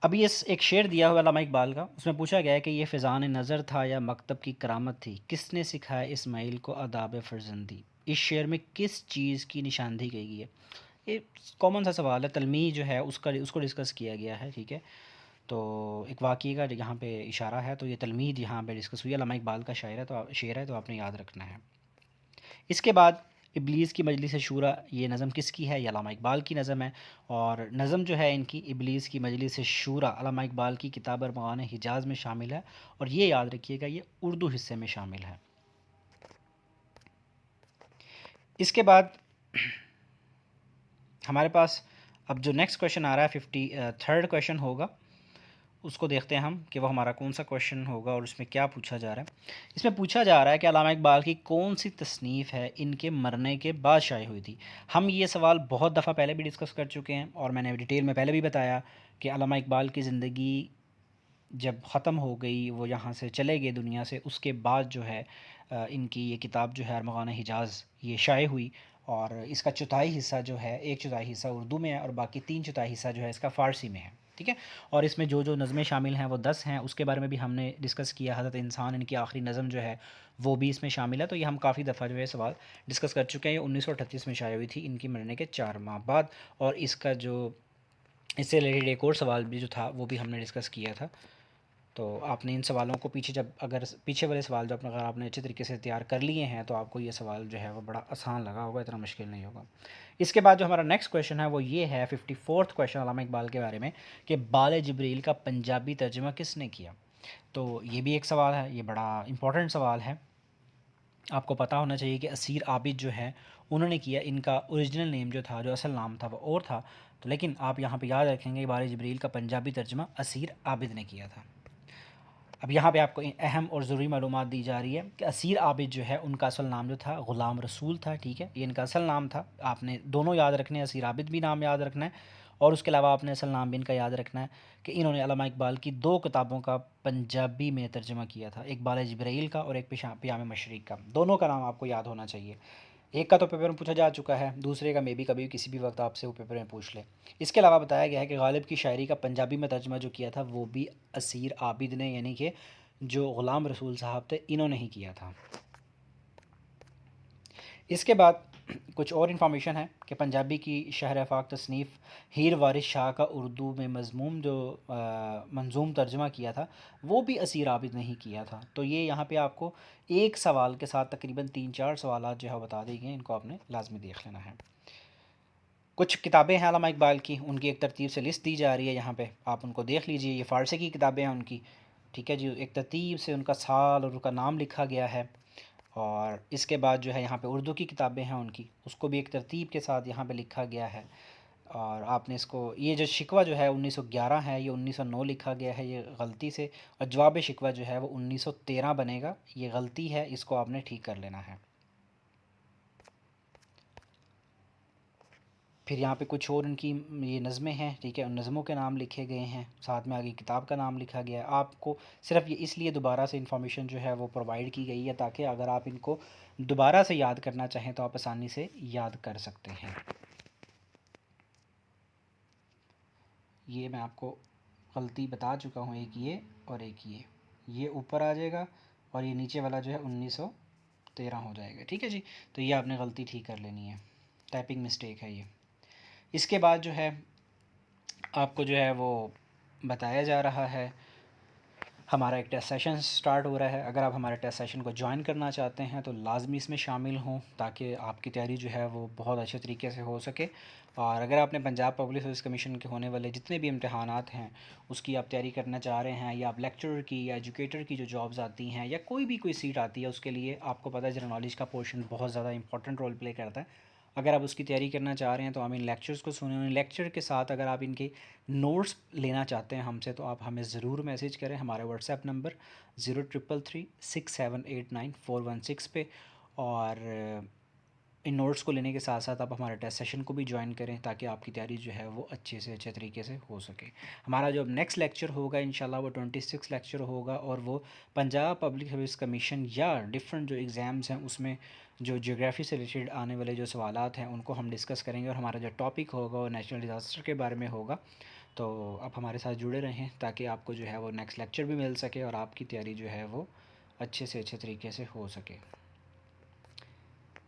ابھی ایک شعر دیا ہوا علامہ اقبال کا، اس میں پوچھا گیا ہے کہ یہ فیضان نظر تھا یا مکتب کی کرامت تھی، کس نے سکھایا اسماعیل کو آداب فرزندی؟ اس شعر میں کس چیز کی نشاندہی کی گئی ہے؟ یہ کامن سا سوال ہے، تلمیح جو ہے اس کو ڈسکس کیا گیا ہے، ٹھیک ہے، تو ایک واقعے کا یہاں پہ اشارہ ہے، تو یہ تلمیح یہاں پہ ڈسکس ہوئی، علامہ اقبال کا شعر ہے، تو آپ نے یاد رکھنا ہے۔ اس کے بعد ابلیس کی مجلس شورا، یہ نظم کس کی ہے؟ یہ علامہ اقبال کی نظم ہے، اور نظم جو ہے ان کی ابلیس کی مجلس شورا علامہ اقبال کی کتاب ارمغان حجاز میں شامل ہے، اور یہ یاد رکھیے گا یہ اردو حصے میں شامل ہے۔ اس کے بعد ہمارے پاس اب جو نیکسٹ کویشچن آ رہا ہے 53rd کویشچن ہوگا، اس کو دیکھتے ہیں ہم کہ وہ ہمارا کون سا کویشچن ہوگا اور اس میں کیا پوچھا جا رہا ہے۔ اس میں پوچھا جا رہا ہے کہ علامہ اقبال کی کون سی تصنیف ہے ان کے مرنے کے بعد شائع ہوئی تھی؟ ہم یہ سوال بہت دفعہ پہلے بھی ڈسکس کر چکے ہیں، اور میں نے ڈیٹیل میں پہلے بھی بتایا کہ علامہ اقبال کی زندگی جب ختم ہو گئی، وہ یہاں سے چلے گئے دنیا سے، اس کے بعد جو ہے ان کی یہ کتاب جو ہے ارمغان حجاز یہ شائع ہوئی، اور اس کا چوتھائی حصہ جو ہے، 1/4 حصہ اردو میں ہے اور باقی 3/4 حصہ جو ہے اس کا فارسی میں ہے، ٹھیک ہے، اور اس میں جو نظمیں شامل ہیں وہ 10 ہیں، اس کے بارے میں بھی ہم نے ڈسکس کیا، حضرت انسان ان کی آخری نظم جو ہے وہ بھی اس میں شامل ہے، تو یہ ہم کافی دفعہ جو ہے سوال ڈسکس کر چکے ہیں۔ یہ 1938 میں شائع ہوئی تھی، ان کی مرنے کے 4 ماہ بعد، اور اس کا جو اس سے ریلیٹڈ ایک اور سوال بھی جو تھا وہ بھی ہم نے ڈسکس کیا تھا، تو آپ نے ان سوالوں کو اگر پیچھے والے سوال جو اگر آپ نے اچھے طریقے سے تیار کر لیے ہیں تو آپ کو یہ سوال جو ہے وہ بڑا آسان لگا ہوگا، اتنا مشکل نہیں ہوگا۔ اس کے بعد جو ہمارا نیکسٹ کویشچن ہے وہ یہ ہے 54th کویشچن علامہ اقبال کے بارے میں کہ بال جبریل کا پنجابی ترجمہ کس نے کیا؟ تو یہ بھی ایک سوال ہے، یہ بڑا امپورٹنٹ سوال ہے، آپ کو پتہ ہونا چاہیے کہ اسیر عابد جو ہے انہوں نے کیا، ان کا اوریجنل نیم جو تھا، جو اصل نام تھا وہ اور تھا، تو لیکن آپ یہاں پہ یاد رکھیں گے بال جبریل کا پنجابی ترجمہ اسیر عابد نے کیا تھا۔ اب یہاں پہ آپ کو اہم اور ضروری معلومات دی جا رہی ہے کہ اسیر عابد جو ہے ان کا اصل نام جو تھا غلام رسول تھا، ٹھیک ہے، یہ ان کا اصل نام تھا، آپ نے دونوں یاد رکھنے ہیں، اسیر عابد بھی نام یاد رکھنا ہے، اور اس کے علاوہ آپ نے اصل نام بھی ان کا یاد رکھنا ہے کہ انہوں نے علامہ اقبال کی 2 کتابوں کا پنجابی میں ترجمہ کیا تھا، ایک بال جبرائیل کا اور ایک پیام مشرق کا، دونوں کا نام آپ کو یاد ہونا چاہیے، ایک کا تو پیپر میں پوچھا جا چکا ہے، دوسرے کا کبھی کسی بھی وقت آپ سے وہ پیپر میں پوچھ لے۔ اس کے علاوہ بتایا گیا ہے کہ غالب کی شاعری کا پنجابی میں ترجمہ جو کیا تھا وہ بھی اسیر عابد نے، یعنی کہ جو غلام رسول صاحب تھے انہوں نے ہی کیا تھا۔ اس کے بعد کچھ اور انفارمیشن ہے کہ پنجابی کی شہر آفاق تصنیف ہیر وارث شاہ کا اردو میں مضموم جو منظوم ترجمہ کیا تھا وہ بھی اسیر عابد نے ہی کیا تھا. تو یہ یہاں پہ آپ کو ایک سوال کے ساتھ تقریباً 3-4 سوالات جو ہے بتا دی گئے، ان کو آپ نے لازمی دیکھ لینا ہے. کچھ کتابیں ہیں علامہ اقبال کی، ان کی ایک ترتیب سے لسٹ دی جا رہی ہے یہاں پہ، آپ ان کو دیکھ لیجئے. یہ فارسی کی کتابیں ہیں ان کی، ٹھیک ہے جی. ایک ترتیب سے ان کا سال اور ان کا نام لکھا گیا ہے. اور اس کے بعد جو ہے یہاں پہ اردو کی کتابیں ہیں ان کی، اس کو بھی ایک ترتیب کے ساتھ یہاں پہ لکھا گیا ہے. اور آپ نے اس کو، یہ جو شکوہ جو ہے 1911 ہے، یہ 1909 لکھا گیا ہے یہ غلطی سے، اور جواب شکوہ جو ہے وہ 1913 بنے گا، یہ غلطی ہے، اس کو آپ نے ٹھیک کر لینا ہے. پھر یہاں پہ کچھ اور ان کی یہ نظمیں ہیں، ٹھیک ہے، ان نظموں کے نام لکھے گئے ہیں، ساتھ میں آگے کتاب کا نام لکھا گیا ہے. آپ کو صرف یہ اس لیے دوبارہ سے انفارمیشن جو ہے وہ پرووائڈ کی گئی ہے تاکہ اگر آپ ان کو دوبارہ سے یاد کرنا چاہیں تو آپ آسانی سے یاد کر سکتے ہیں. یہ میں آپ کو غلطی بتا چکا ہوں، ایک یہ اور ایک یہ اوپر آ جائے گا اور یہ نیچے والا جو ہے 1913 ہو جائے گا، ٹھیک ہے جی. تو یہ آپ نے غلطی ٹھیک کر لینی ہے، ٹائپنگ مسٹیک ہے یہ. اس کے بعد جو ہے آپ کو جو ہے وہ بتایا جا رہا ہے ہمارا ایک ٹیسٹ سیشن سٹارٹ ہو رہا ہے. اگر آپ ہمارے ٹیسٹ سیشن کو جوائن کرنا چاہتے ہیں تو لازمی اس میں شامل ہوں تاکہ آپ کی تیاری جو ہے وہ بہت اچھے طریقے سے ہو سکے. اور اگر آپ نے پنجاب پبلک سروس کمیشن کے ہونے والے جتنے بھی امتحانات ہیں اس کی آپ تیاری کرنا چاہ رہے ہیں، یا آپ لیکچرر کی یا ایجوکیٹر کی جو جابز آتی ہیں یا کوئی سیٹ آتی ہے، اس کے لیے آپ کو پتہ ہے جنرل نالج کا پورشن بہت زیادہ امپورٹنٹ رول پلے کرتا ہے. اگر آپ اس کی تیاری کرنا چاہ رہے ہیں تو ہم ان لیکچرز کو سنیں، ان لیکچر کے ساتھ اگر آپ ان کے نوٹس لینا چاہتے ہیں ہم سے تو آپ ہمیں ضرور میسیج کریں ہمارے واٹس ایپ نمبر 0333678941 پہ. اور ان نوٹس کو لینے کے ساتھ ساتھ آپ ہمارے ٹیسٹ سیشن کو بھی جوائن کریں تاکہ آپ کی تیاری جو ہے وہ اچھے سے اچھے طریقے سے ہو سکے. ہمارا جو اب نیکسٹ لیکچر ہوگا انشاءاللہ وہ 26 لیکچر ہوگا، اور وہ پنجاب پبلک سروس کمیشن یا ڈفرینٹ جو ایگزامز ہیں اس میں جو جیوگرافی سے ریلیٹڈ آنے والے جو سوالات ہیں ان کو ہم ڈسکس کریں گے. اور ہمارا جو ٹاپک ہوگا وہ نیشنل ڈیزاسٹر کے بارے میں ہوگا. تو آپ ہمارے ساتھ جڑے رہیں تاکہ آپ کو جو ہے وہ نیکسٹ لیکچر بھی مل سکے اور آپ کی تیاری جو ہے وہ اچھے سے اچھے طریقے سے ہو سکے.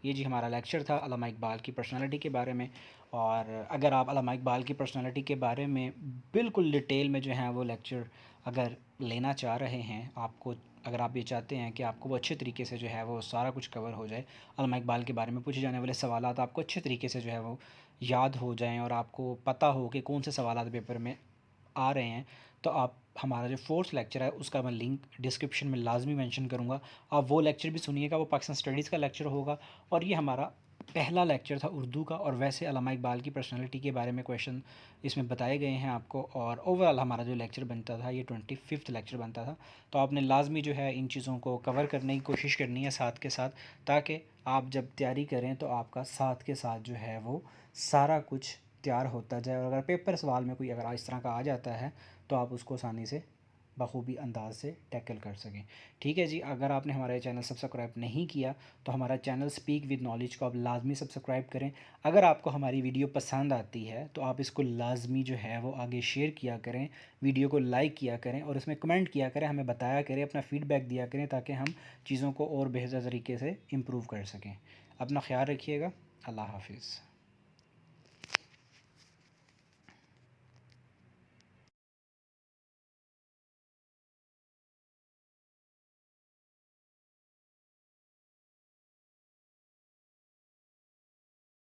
یہ جی ہمارا لیکچر تھا علامہ اقبال کی پرسنالٹی کے بارے میں. اور اگر آپ علامہ اقبال کی پرسنالٹی کے بارے میں بالکل ڈیٹیل میں جو ہے وہ لیکچر اگر لینا چاہ رہے ہیں، اگر آپ یہ چاہتے ہیں کہ آپ کو وہ اچھے طریقے سے جو ہے وہ سارا کچھ کور ہو جائے، علامہ اقبال کے بارے میں پوچھے جانے والے سوالات آپ کو اچھے طریقے سے جو ہے وہ یاد ہو جائیں اور آپ کو پتہ ہو کہ کون سے سوالات پیپر میں آ رہے ہیں، تو آپ ہمارا جو فورتھ لیکچر ہے اس کا میں لنک ڈسکرپشن میں لازمی مینشن کروں گا. آپ وہ لیکچر بھی سنیے گا، وہ پاکستان اسٹڈیز کا لیکچر ہوگا. اور یہ ہمارا پہلا لیکچر تھا اردو کا، اور ویسے علامہ اقبال کی پرسنالٹی کے بارے میں کویشچن اس میں بتائے گئے ہیں آپ کو. اور اوور آل ہمارا جو لیکچر بنتا تھا یہ 25 لیکچر بنتا تھا. تو آپ نے لازمی جو ہے ان چیزوں کو کور کرنے کی کوشش کرنی ہے ساتھ کے ساتھ، تاکہ آپ جب تیاری کریں تو آپ کا ساتھ کے ساتھ جو ہے وہ سارا کچھ تیار ہوتا جائے. اور اگر پیپر سوال میں کوئی اگر اس طرح کا آ جاتا ہے تو آپ اس کو آسانی سے بخوبی انداز سے ٹیکل کر سکیں. ٹھیک ہے جی. اگر آپ نے ہمارے چینل سبسکرائب نہیں کیا تو ہمارا چینل اسپیک ود نالج کو آپ لازمی سبسکرائب کریں. اگر آپ کو ہماری ویڈیو پسند آتی ہے تو آپ اس کو لازمی جو ہے وہ آگے شیئر کیا کریں، ویڈیو کو لائک کیا کریں اور اس میں کمنٹ کیا کریں، ہمیں بتایا کریں، اپنا فیڈ بیک دیا کریں تاکہ ہم چیزوں کو اور بہتر طریقے سے امپروو کر سکیں. اپنا خیال رکھیے گا. اللہ حافظ.